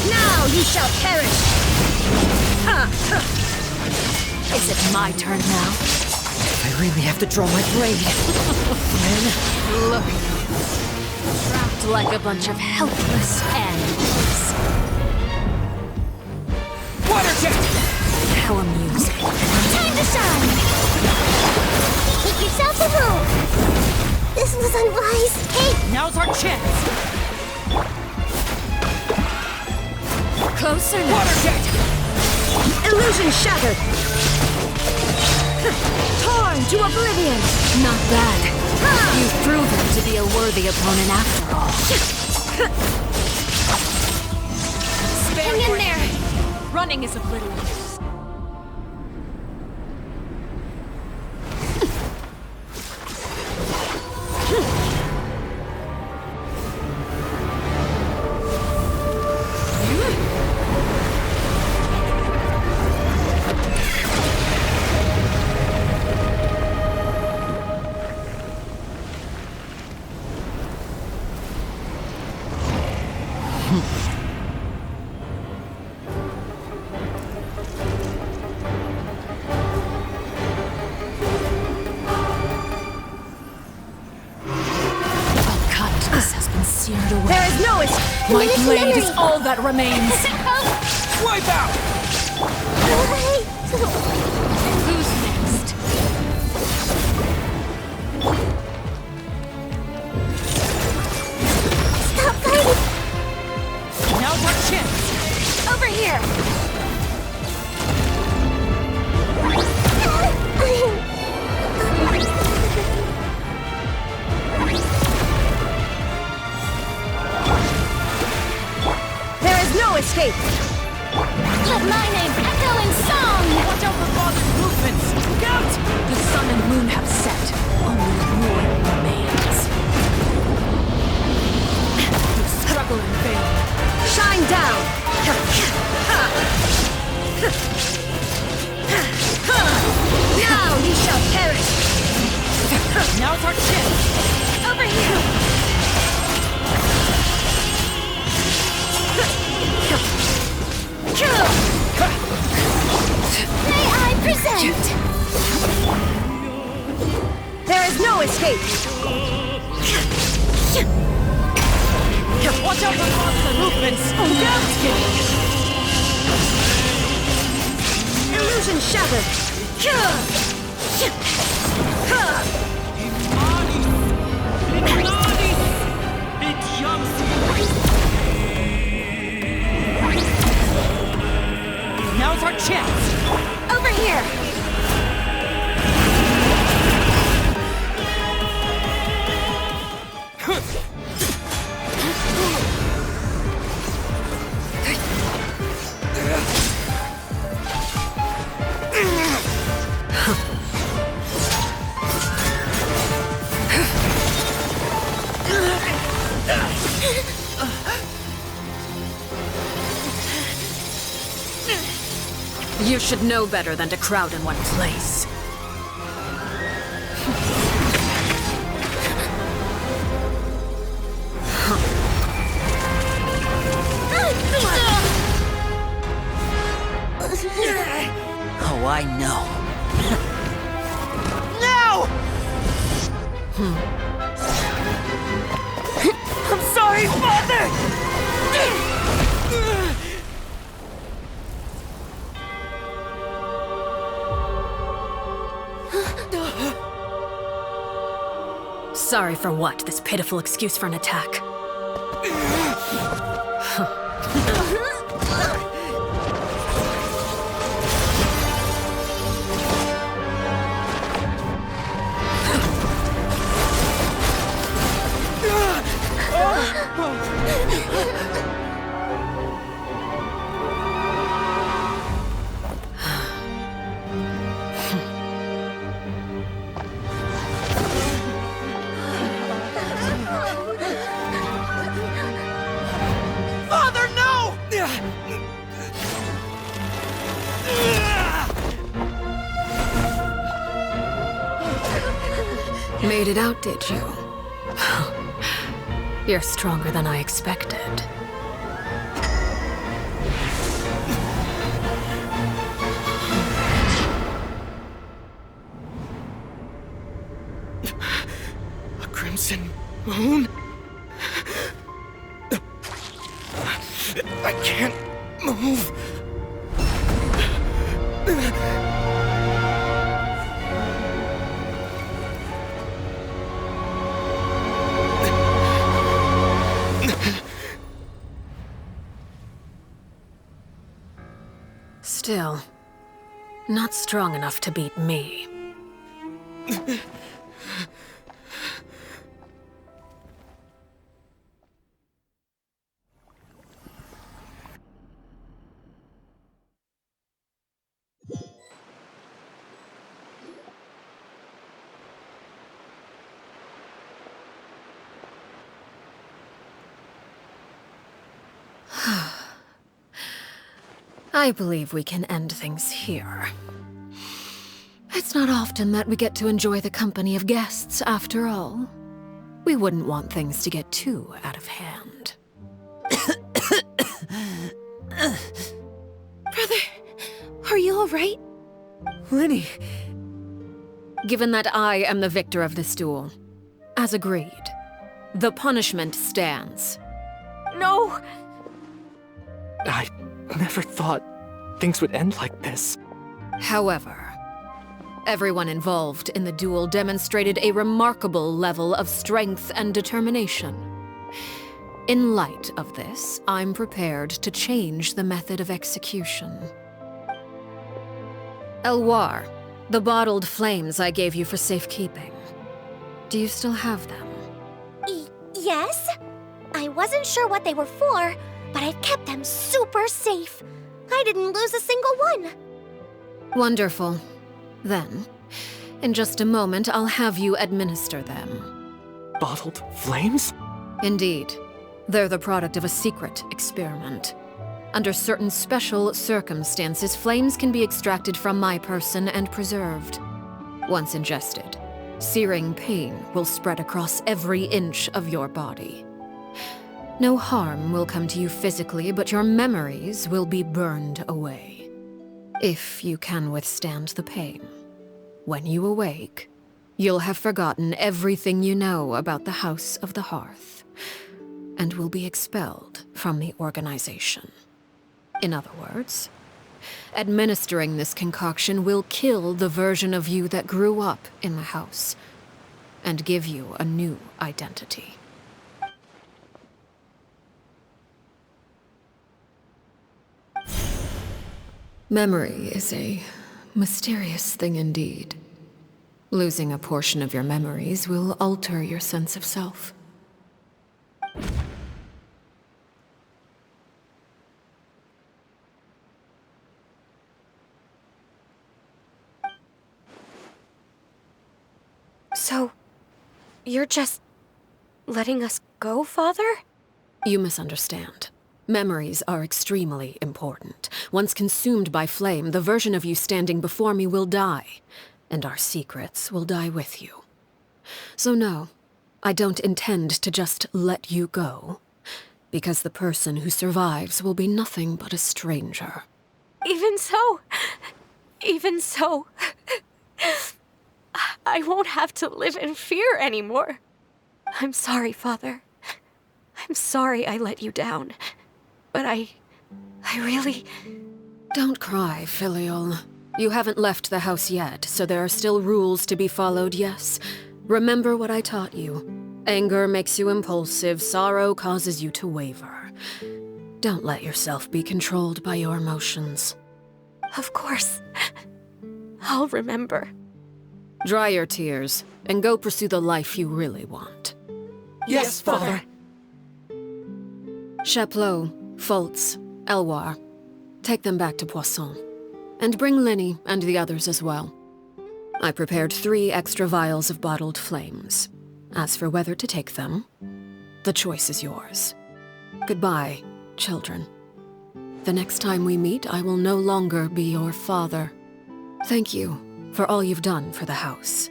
Now you shall perish! Is it my turn now? I really have to draw my blade. Look at you. Trapped like a bunch of helpless animals. Water jet! How amusing. Time to shine! Make yourself a move! This was unwise. Hey! Now's our chance! Closer now. Water jet! Illusion shattered. Torn to oblivion. Not bad. You've proven to be a worthy opponent after all. Hang in there! Running is of little use. There is no My blade is all that remains. Wipe out! here! There is no escape! Let my name echo in song! Watch out for father's movements! Look out! The sun and moon have set. Only ruin remains. You struggle in vain. Shine down! Now ye shall perish! Now's our chance! Over here! May I present? There is no escape! Watch out for father's movements! Look out! Illusion shattered! Now's our chance! Over here! You should know better than to crowd in one place. Oh, I know. No! I'm sorry, Father! Sorry for what? This pitiful excuse for an attack? Father, no! Made it out, did you? You're stronger than I expected. A crimson moon? I can't move. Still, not strong enough to beat me. I believe we can end things here. It's not often that we get to enjoy the company of guests, after all. We wouldn't want things to get too out of hand. Brother, are you all right? Lenny. Given that I am the victor of this duel, as agreed, the punishment stands. No! I never thought things would end like this. However, everyone involved in the duel demonstrated a remarkable level of strength and determination. In light of this, I'm prepared to change the method of execution. Elwar, the bottled flames I gave you for safekeeping. Do you still have them? Yes? I wasn't sure what they were for, but I've kept them super safe. I didn't lose a single one. Wonderful. Then, in just a moment, I'll have you administer them. Bottled flames? Indeed. They're the product of a secret experiment. Under certain special circumstances, flames can be extracted from my person and preserved. Once ingested, searing pain will spread across every inch of your body. No harm will come to you physically, but your memories will be burned away. If you can withstand the pain. When you awake, you'll have forgotten everything you know about the House of the Hearth, and will be expelled from the organization. In other words, administering this concoction will kill the version of you that grew up in the house, and give you a new identity. Memory is a mysterious thing indeed. Losing a portion of your memories will alter your sense of self. So, you're just letting us go, Father? You misunderstand. Memories are extremely important. Once consumed by flame, the version of you standing before me will die, and our secrets will die with you. So no, I don't intend to just let you go, because the person who survives will be nothing but a stranger. Even so, I won't have to live in fear anymore. I'm sorry, Father. I'm sorry I let you down. But I really... Don't cry, filial. You haven't left the house yet, so there are still rules to be followed, yes? Remember what I taught you. Anger makes you impulsive, sorrow causes you to waver. Don't let yourself be controlled by your emotions. Of course. I'll remember. Dry your tears, and go pursue the life you really want. Yes, Father. Chaplot, Foltz, Elwar, take them back to Poisson. And bring Linny and the others as well. I prepared 3 extra vials of bottled flames. As for whether to take them, the choice is yours. Goodbye, children. The next time we meet, I will no longer be your father. Thank you for all you've done for the house.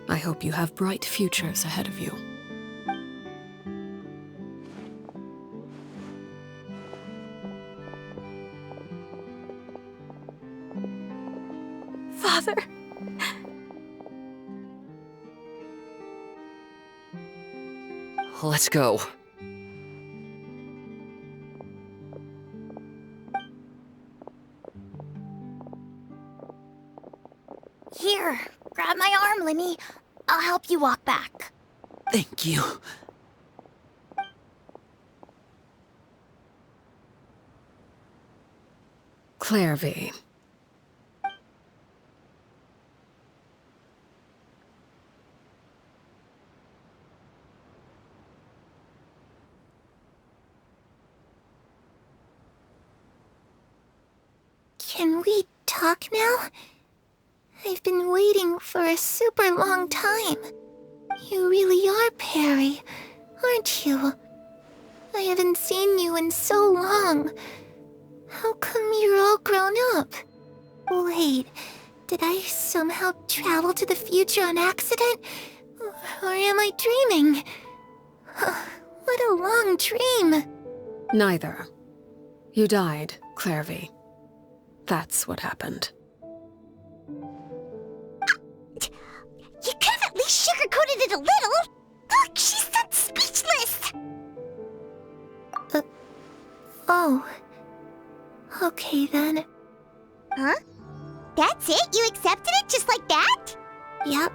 I hope you have bright futures ahead of you. Father. Let's go. Here, grab my arm, Linny. I'll help you walk back. Thank you. Clairvy. Can we talk now? I've been waiting for a super long time. You really are Perry, aren't you? I haven't seen you in so long. How come you're all grown up? Wait, did I somehow travel to the future on accident? Or am I dreaming? What a long dream. Neither. You died, Clairvy. That's what happened. You could have at least sugarcoated it a little. Look, she's so speechless. Oh. Okay then. Huh? That's it? You accepted it just like that? Yep.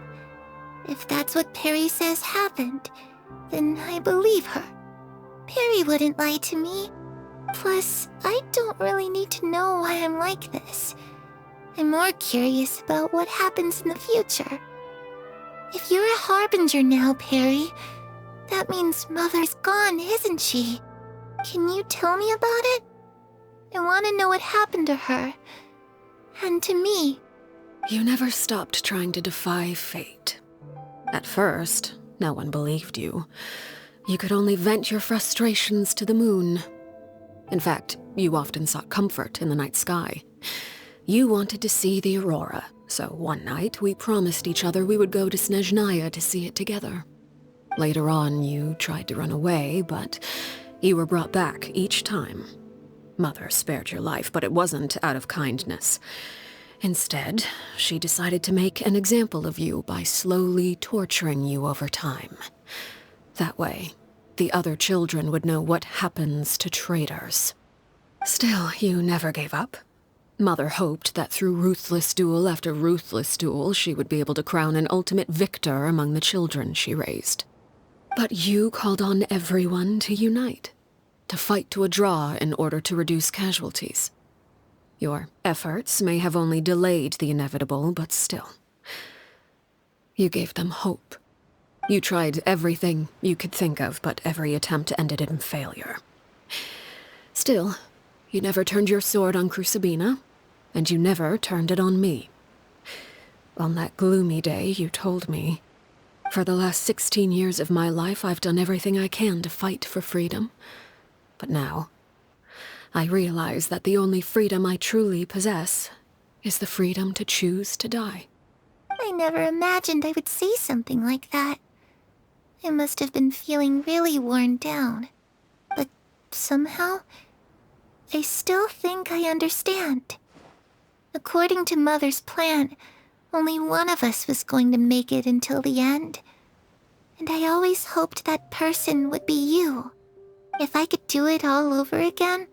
If that's what Perry says happened, then I believe her. Perry wouldn't lie to me. Plus, I don't really need to know why I'm like this. I'm more curious about what happens in the future. If you're a harbinger now, Perry, that means Mother's gone, isn't she? Can you tell me about it? I want to know what happened to her. And to me. You never stopped trying to defy fate. At first, no one believed you. You could only vent your frustrations to the moon. In fact, you often sought comfort in the night sky. You wanted to see the aurora, so one night we promised each other we would go to Snezhnaya to see it together. Later on, you tried to run away, but you were brought back each time. Mother spared your life, but it wasn't out of kindness. Instead, she decided to make an example of you by slowly torturing you over time. That way, the other children would know what happens to traitors. Still, you never gave up. Mother hoped that through ruthless duel after ruthless duel, she would be able to crown an ultimate victor among the children she raised. But you called on everyone to unite, to fight to a draw in order to reduce casualties. Your efforts may have only delayed the inevitable, but still. You gave them hope. You tried everything you could think of, but every attempt ended in failure. Still, you never turned your sword on Crucibina, and you never turned it on me. On that gloomy day, you told me, "For the last 16 years of my life, I've done everything I can to fight for freedom. But now, I realize that the only freedom I truly possess is the freedom to choose to die." I never imagined I would say something like that. I must have been feeling really worn down. But somehow, I still think I understand. According to Mother's plan, only one of us was going to make it until the end. And I always hoped that person would be you. If I could do it all over again,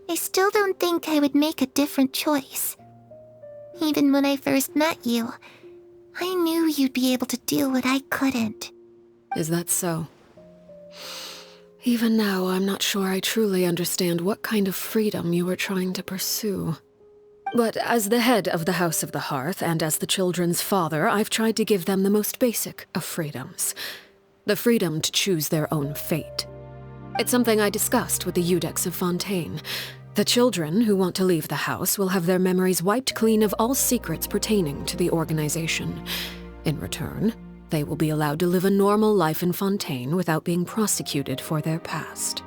I still don't think I would make a different choice. Even when I first met you, I knew you'd be able to do what I couldn't. Is that so? Even now, I'm not sure I truly understand what kind of freedom you were trying to pursue. But as the head of the House of the Hearth, and as the children's father, I've tried to give them the most basic of freedoms. The freedom to choose their own fate. It's something I discussed with the Eudex of Fontaine. The children who want to leave the house will have their memories wiped clean of all secrets pertaining to the organization. In return, they will be allowed to live a normal life in Fontaine without being prosecuted for their past.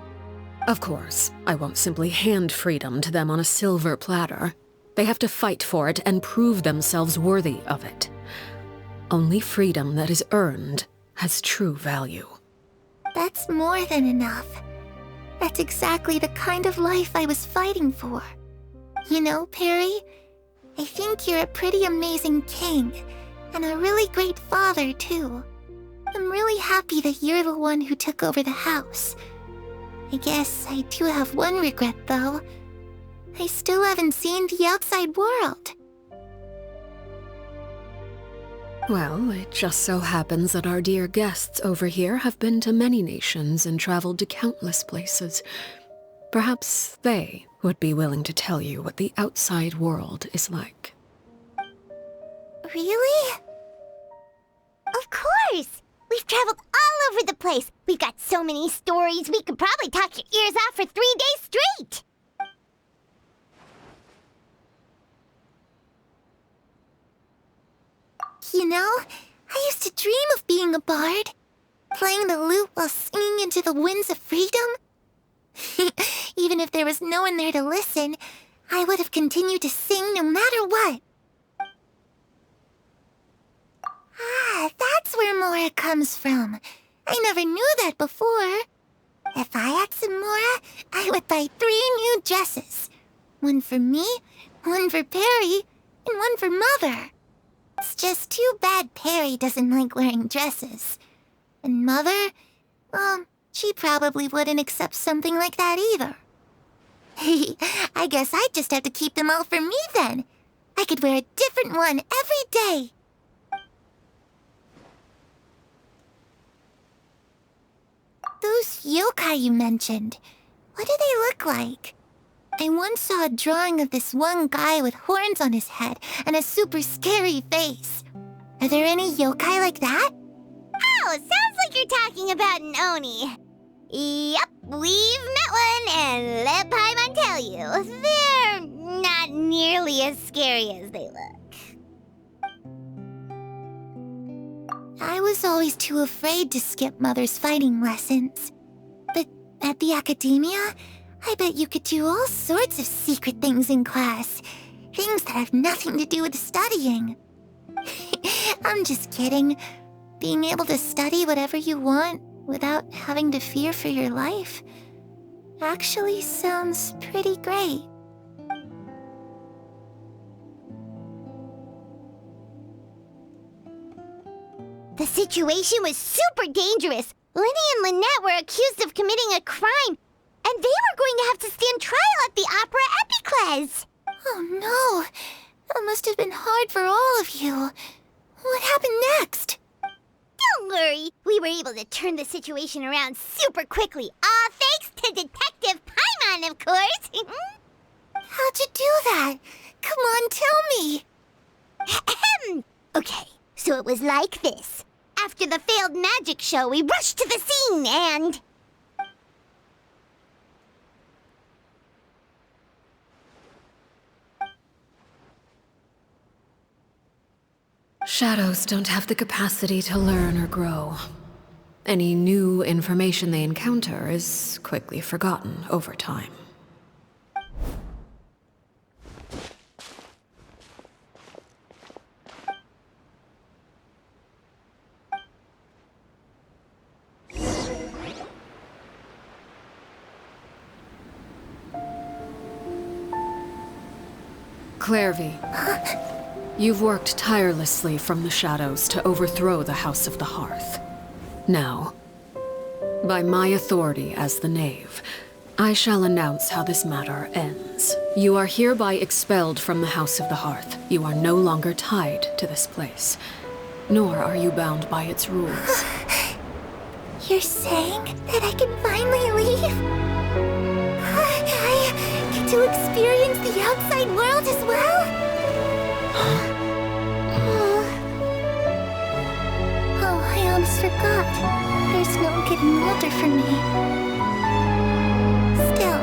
Of course, I won't simply hand freedom to them on a silver platter. They have to fight for it and prove themselves worthy of it. Only freedom that is earned has true value. That's more than enough. That's exactly the kind of life I was fighting for. You know, Perry, I think you're a pretty amazing king, and a really great father, too. I'm really happy that you're the one who took over the house. I guess I do have one regret, though. I still haven't seen the outside world. Well, it just so happens that our dear guests over here have been to many nations and traveled to countless places. Perhaps they would be willing to tell you what the outside world is like. Really? Of course! We've traveled all over the place. We've got so many stories, we could probably talk your ears off for 3 days straight. You know, I used to dream of being a bard. Playing the lute while singing into the winds of freedom. Even if there was no one there to listen, I would have continued to sing no matter what. Ah, that's where Mora comes from. I never knew that before. If I had some Mora, I would buy 3 new dresses. One for me, one for Perry, and one for Mother. It's just too bad Perry doesn't like wearing dresses. And Mother, well, she probably wouldn't accept something like that either. I guess I'd just have to keep them all for me then. I could wear a different one every day. Those yokai you mentioned, what do they look like? I once saw a drawing of this one guy with horns on his head and a super scary face. Are there any yokai like that? Oh, sounds like you're talking about an Oni. Yep, we've met one, and let Paimon tell you, they're not nearly as scary as they look. I was always too afraid to skip Mother's fighting lessons. But at the academia, I bet you could do all sorts of secret things in class. Things that have nothing to do with studying. I'm just kidding. Being able to study whatever you want without having to fear for your life actually sounds pretty great. The situation was super dangerous. Lenny and Lynette were accused of committing a crime, and they were going to have to stand trial at the Opera Epicles. Oh no, that must have been hard for all of you. What happened next? Don't worry, we were able to turn the situation around super quickly, all thanks to Detective Paimon, of course. How'd you do that? Come on, tell me. Okay, so it was like this. After the failed magic show, we rushed to the scene and... Shadows don't have the capacity to learn or grow. Any new information they encounter is quickly forgotten over time. Clairvy. You've worked tirelessly from the shadows to overthrow the House of the Hearth. Now, by my authority as the Knave, I shall announce how this matter ends. You are hereby expelled from the House of the Hearth. You are no longer tied to this place, nor are you bound by its rules. You're saying that I can finally leave? I get to experience the outside world as well? I almost forgot. There's no getting older for me. Still,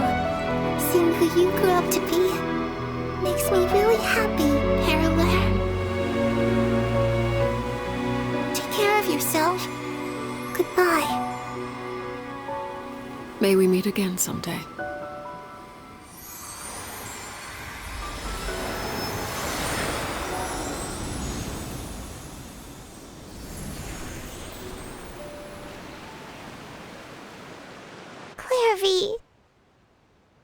seeing who you grew up to be makes me really happy, Parallel. Take care of yourself. Goodbye. May we meet again someday.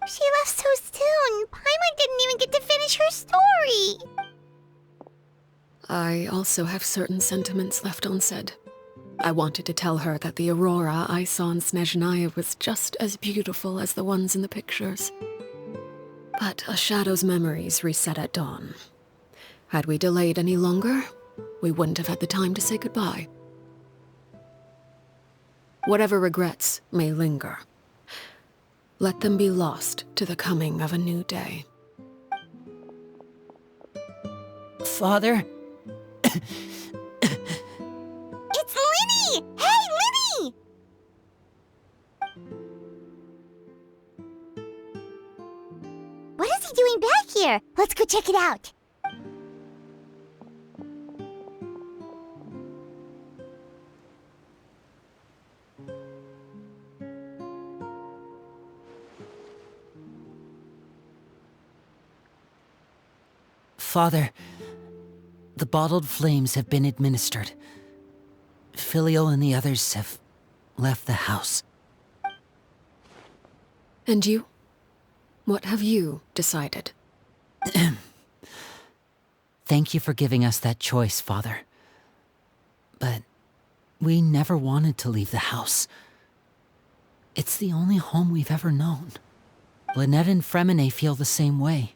She left so soon. Paimon didn't even get to finish her story. I also have certain sentiments left unsaid. I wanted to tell her that the aurora I saw in Snezhnaya was just as beautiful as the ones in the pictures. But a shadow's memories reset at dawn. Had we delayed any longer, we wouldn't have had the time to say goodbye. Whatever regrets may linger, let them be lost to the coming of a new day. Father? It's Linny! Hey, Linny! What is he doing back here? Let's go check it out. Father, the bottled flames have been administered. Filio and the others have left the house. And you? What have you decided? Thank you for giving us that choice, Father. But we never wanted to leave the house. It's the only home we've ever known. Lynette and Fremine feel the same way.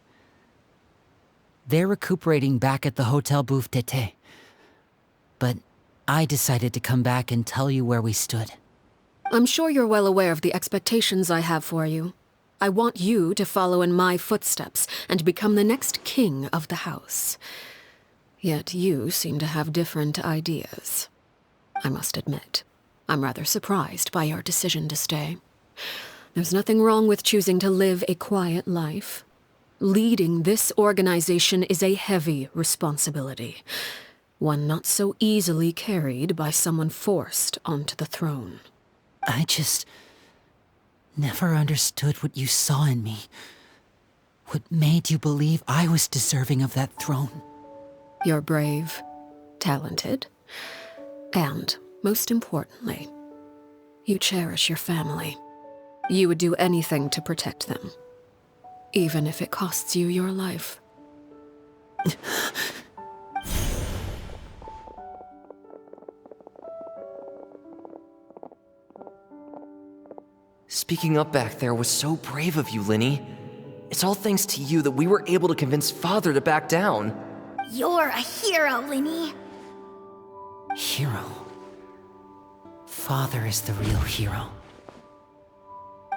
They're recuperating back at the Hotel Bouffe Tété. But I decided to come back and tell you where we stood. I'm sure you're well aware of the expectations I have for you. I want you to follow in my footsteps and become the next king of the house. Yet you seem to have different ideas. I must admit, I'm rather surprised by your decision to stay. There's nothing wrong with choosing to live a quiet life. Leading this organization is a heavy responsibility, one not so easily carried by someone forced onto the throne. I just never understood what you saw in me. What made you believe I was deserving of that throne? You're brave, talented, and, most importantly, you cherish your family. You would do anything to protect them, even if it costs you your life. Speaking up back there was so brave of you, Linny. It's all thanks to you that we were able to convince Father to back down. You're a hero, Linny. Hero? Father is the real hero.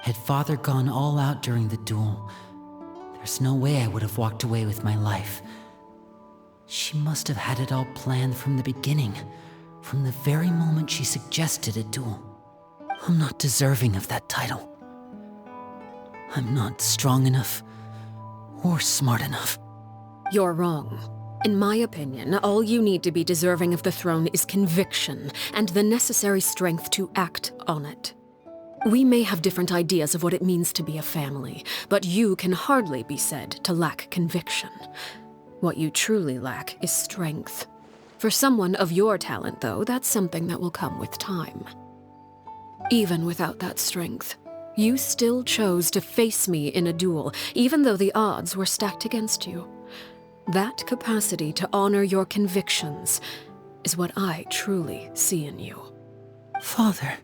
Had Father gone all out during the duel, there's no way I would have walked away with my life. She must have had it all planned from the beginning, from the very moment she suggested a duel. I'm not deserving of that title. I'm not strong enough or smart enough. You're wrong. In my opinion, all you need to be deserving of the throne is conviction and the necessary strength to act on it. We may have different ideas of what it means to be a family, but you can hardly be said to lack conviction. What you truly lack is strength. For someone of your talent, though, that's something that will come with time. Even without that strength, you still chose to face me in a duel, even though the odds were stacked against you. That capacity to honor your convictions is what I truly see in you. Father.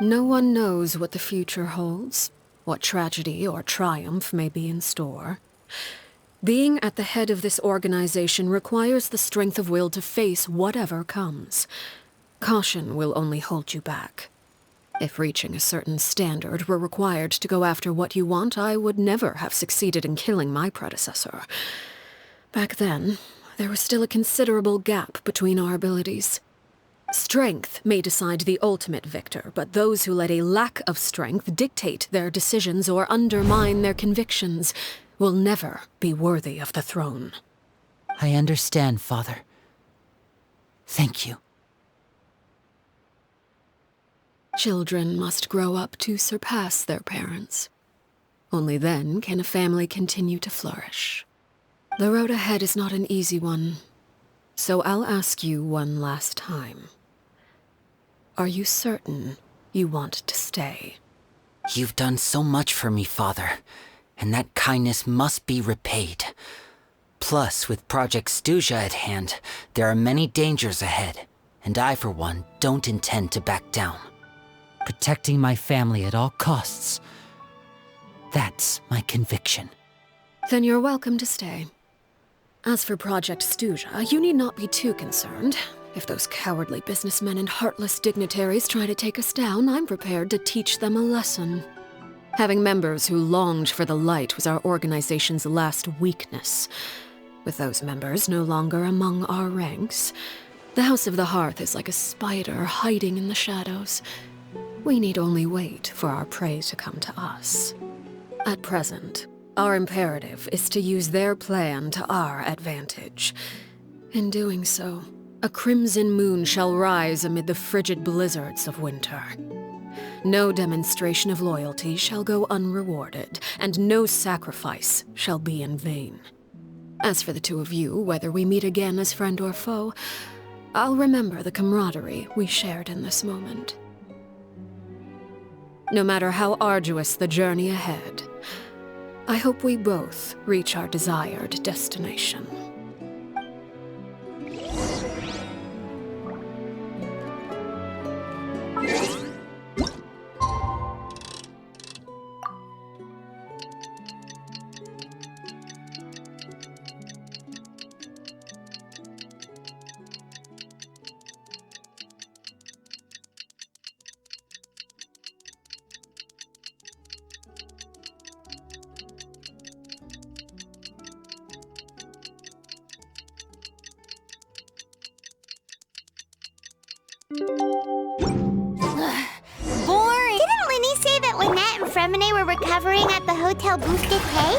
No one knows what the future holds, what tragedy or triumph may be in store. Being at the head of this organization requires the strength of will to face whatever comes. Caution will only hold you back. If reaching a certain standard were required to go after what you want, I would never have succeeded in killing my predecessor. Back then, there was still a considerable gap between our abilities. Strength may decide the ultimate victor, but those who let a lack of strength dictate their decisions or undermine their convictions will never be worthy of the throne. I understand, Father. Thank you. Children must grow up to surpass their parents. Only then can a family continue to flourish. The road ahead is not an easy one, so I'll ask you one last time. Are you certain you want to stay? You've done so much for me, Father, and that kindness must be repaid. Plus, with Project Stuja at hand, there are many dangers ahead, and I, for one, don't intend to back down. Protecting my family at all costs. That's my conviction. Then you're welcome to stay. As for Project Stuja, you need not be too concerned. If those cowardly businessmen and heartless dignitaries try to take us down, I'm prepared to teach them a lesson. Having members who longed for the light was our organization's last weakness. With those members no longer among our ranks, the House of the Hearth is like a spider hiding in the shadows. We need only wait for our prey to come to us. At present, our imperative is to use their plan to our advantage. In doing so, a crimson moon shall rise amid the frigid blizzards of winter. No demonstration of loyalty shall go unrewarded, and no sacrifice shall be in vain. As for the two of you, whether we meet again as friend or foe, I'll remember the camaraderie we shared in this moment. No matter how arduous the journey ahead, I hope we both reach our desired destination. Boring! Didn't Linny say that Lynette and Fremine were recovering at the Hotel Booth Hay?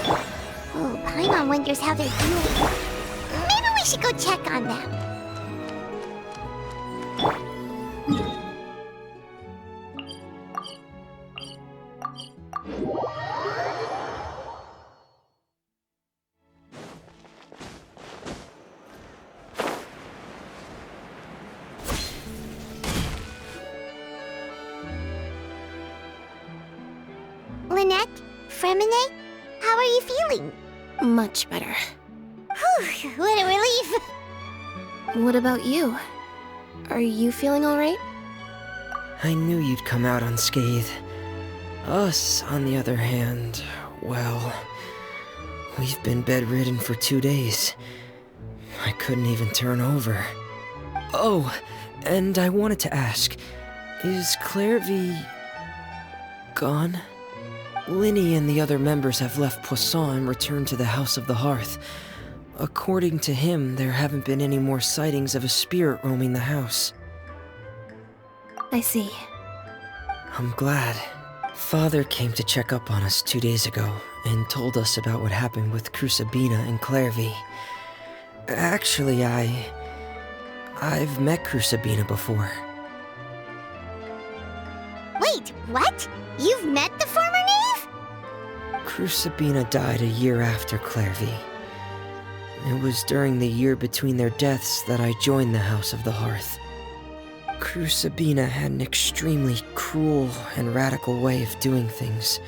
Oh, Paimon wonders how they're doing. Maybe we should go check on them. Lynette, Fremine, how are you feeling? Much better. Whew, what a relief. What about you? Are you feeling alright? I knew you'd come out unscathed. Us, on the other hand, well, we've been bedridden for 2 days. I couldn't even turn over. Oh, and I wanted to ask, is Clairvy gone? Linny and the other members have left Poisson and returned to the House of the Hearth. According to him, there haven't been any more sightings of a spirit roaming the house. I see. I'm glad. Father came to check up on us 2 days ago and told us about what happened with Crusabina and Clairvy. Actually, I've met Crusabina before. Wait, what? You've met the former knave? Crusabina died a year after Clairvy. It was during the year between their deaths that I joined the House of the Hearth. Crusabina had an extremely cruel and radical way of doing things.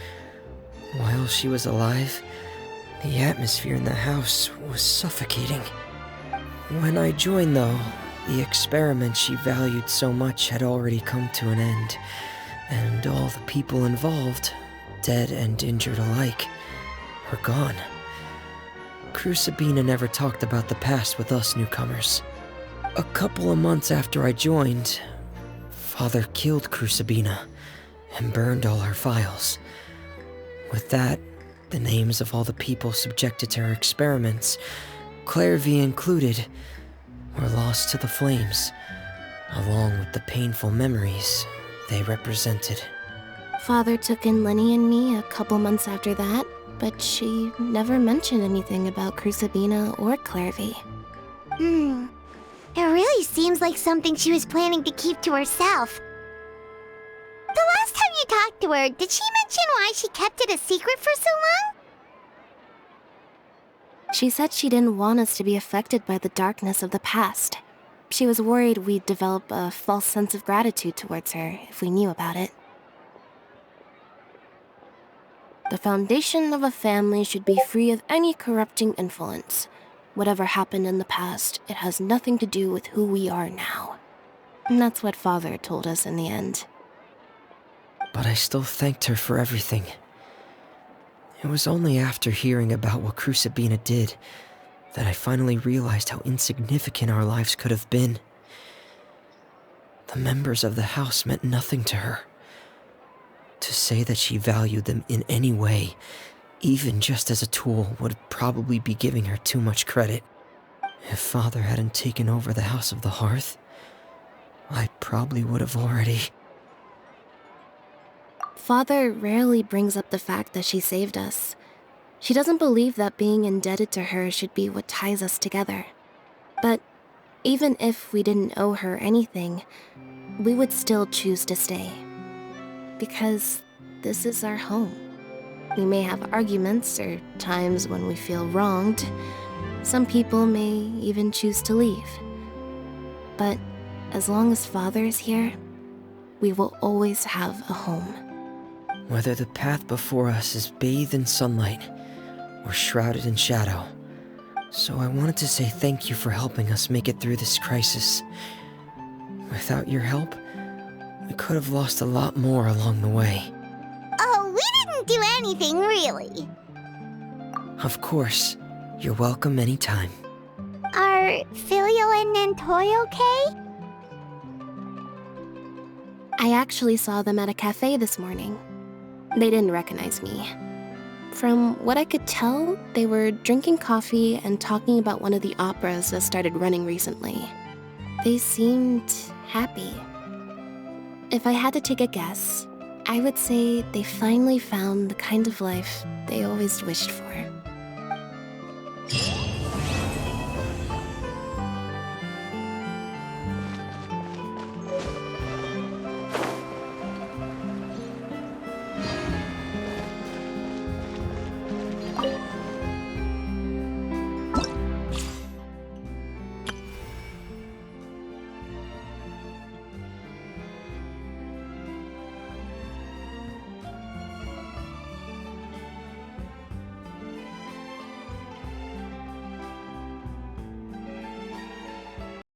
While she was alive, the atmosphere in the house was suffocating. When I joined, though, the experiment she valued so much had already come to an end, and all the people involved, dead and injured alike, were gone. Crusabina never talked about the past with us newcomers. A couple of months after I joined, Father killed Crusabina and burned all her files. With that, the names of all the people subjected to her experiments, Clairvy included, were lost to the flames, along with the painful memories they represented. Father took in Linny and me a couple months after that, but she never mentioned anything about Crusabina or Clairvy. It really seems like something she was planning to keep to herself. The last time you talked to her, did she mention why she kept it a secret for so long? She said she didn't want us to be affected by the darkness of the past. She was worried we'd develop a false sense of gratitude towards her if we knew about it. The foundation of a family should be free of any corrupting influence. Whatever happened in the past, it has nothing to do with who we are now. And that's what Father told us in the end. But I still thanked her for everything. It was only after hearing about what Crusabina did that I finally realized how insignificant our lives could have been. The members of the house meant nothing to her. To say that she valued them in any way, even just as a tool, would probably be giving her too much credit. If Father hadn't taken over the House of the Hearth, I probably would have already... Father rarely brings up the fact that she saved us. She doesn't believe that being indebted to her should be what ties us together. But even if we didn't owe her anything, we would still choose to stay. Because this is our home. We may have arguments or times when we feel wronged. Some people may even choose to leave. But as long as Father is here, we will always have a home. Whether the path before us is bathed in sunlight or shrouded in shadow. So I wanted to say thank you for helping us make it through this crisis. Without your help, we could have lost a lot more along the way. Oh, we didn't do anything, really. Of course. You're welcome anytime. Are Filial and Nantoy okay? I actually saw them at a cafe this morning. They didn't recognize me. From what I could tell, they were drinking coffee and talking about one of the operas that started running recently. They seemed happy. If I had to take a guess, I would say they finally found the kind of life they always wished for.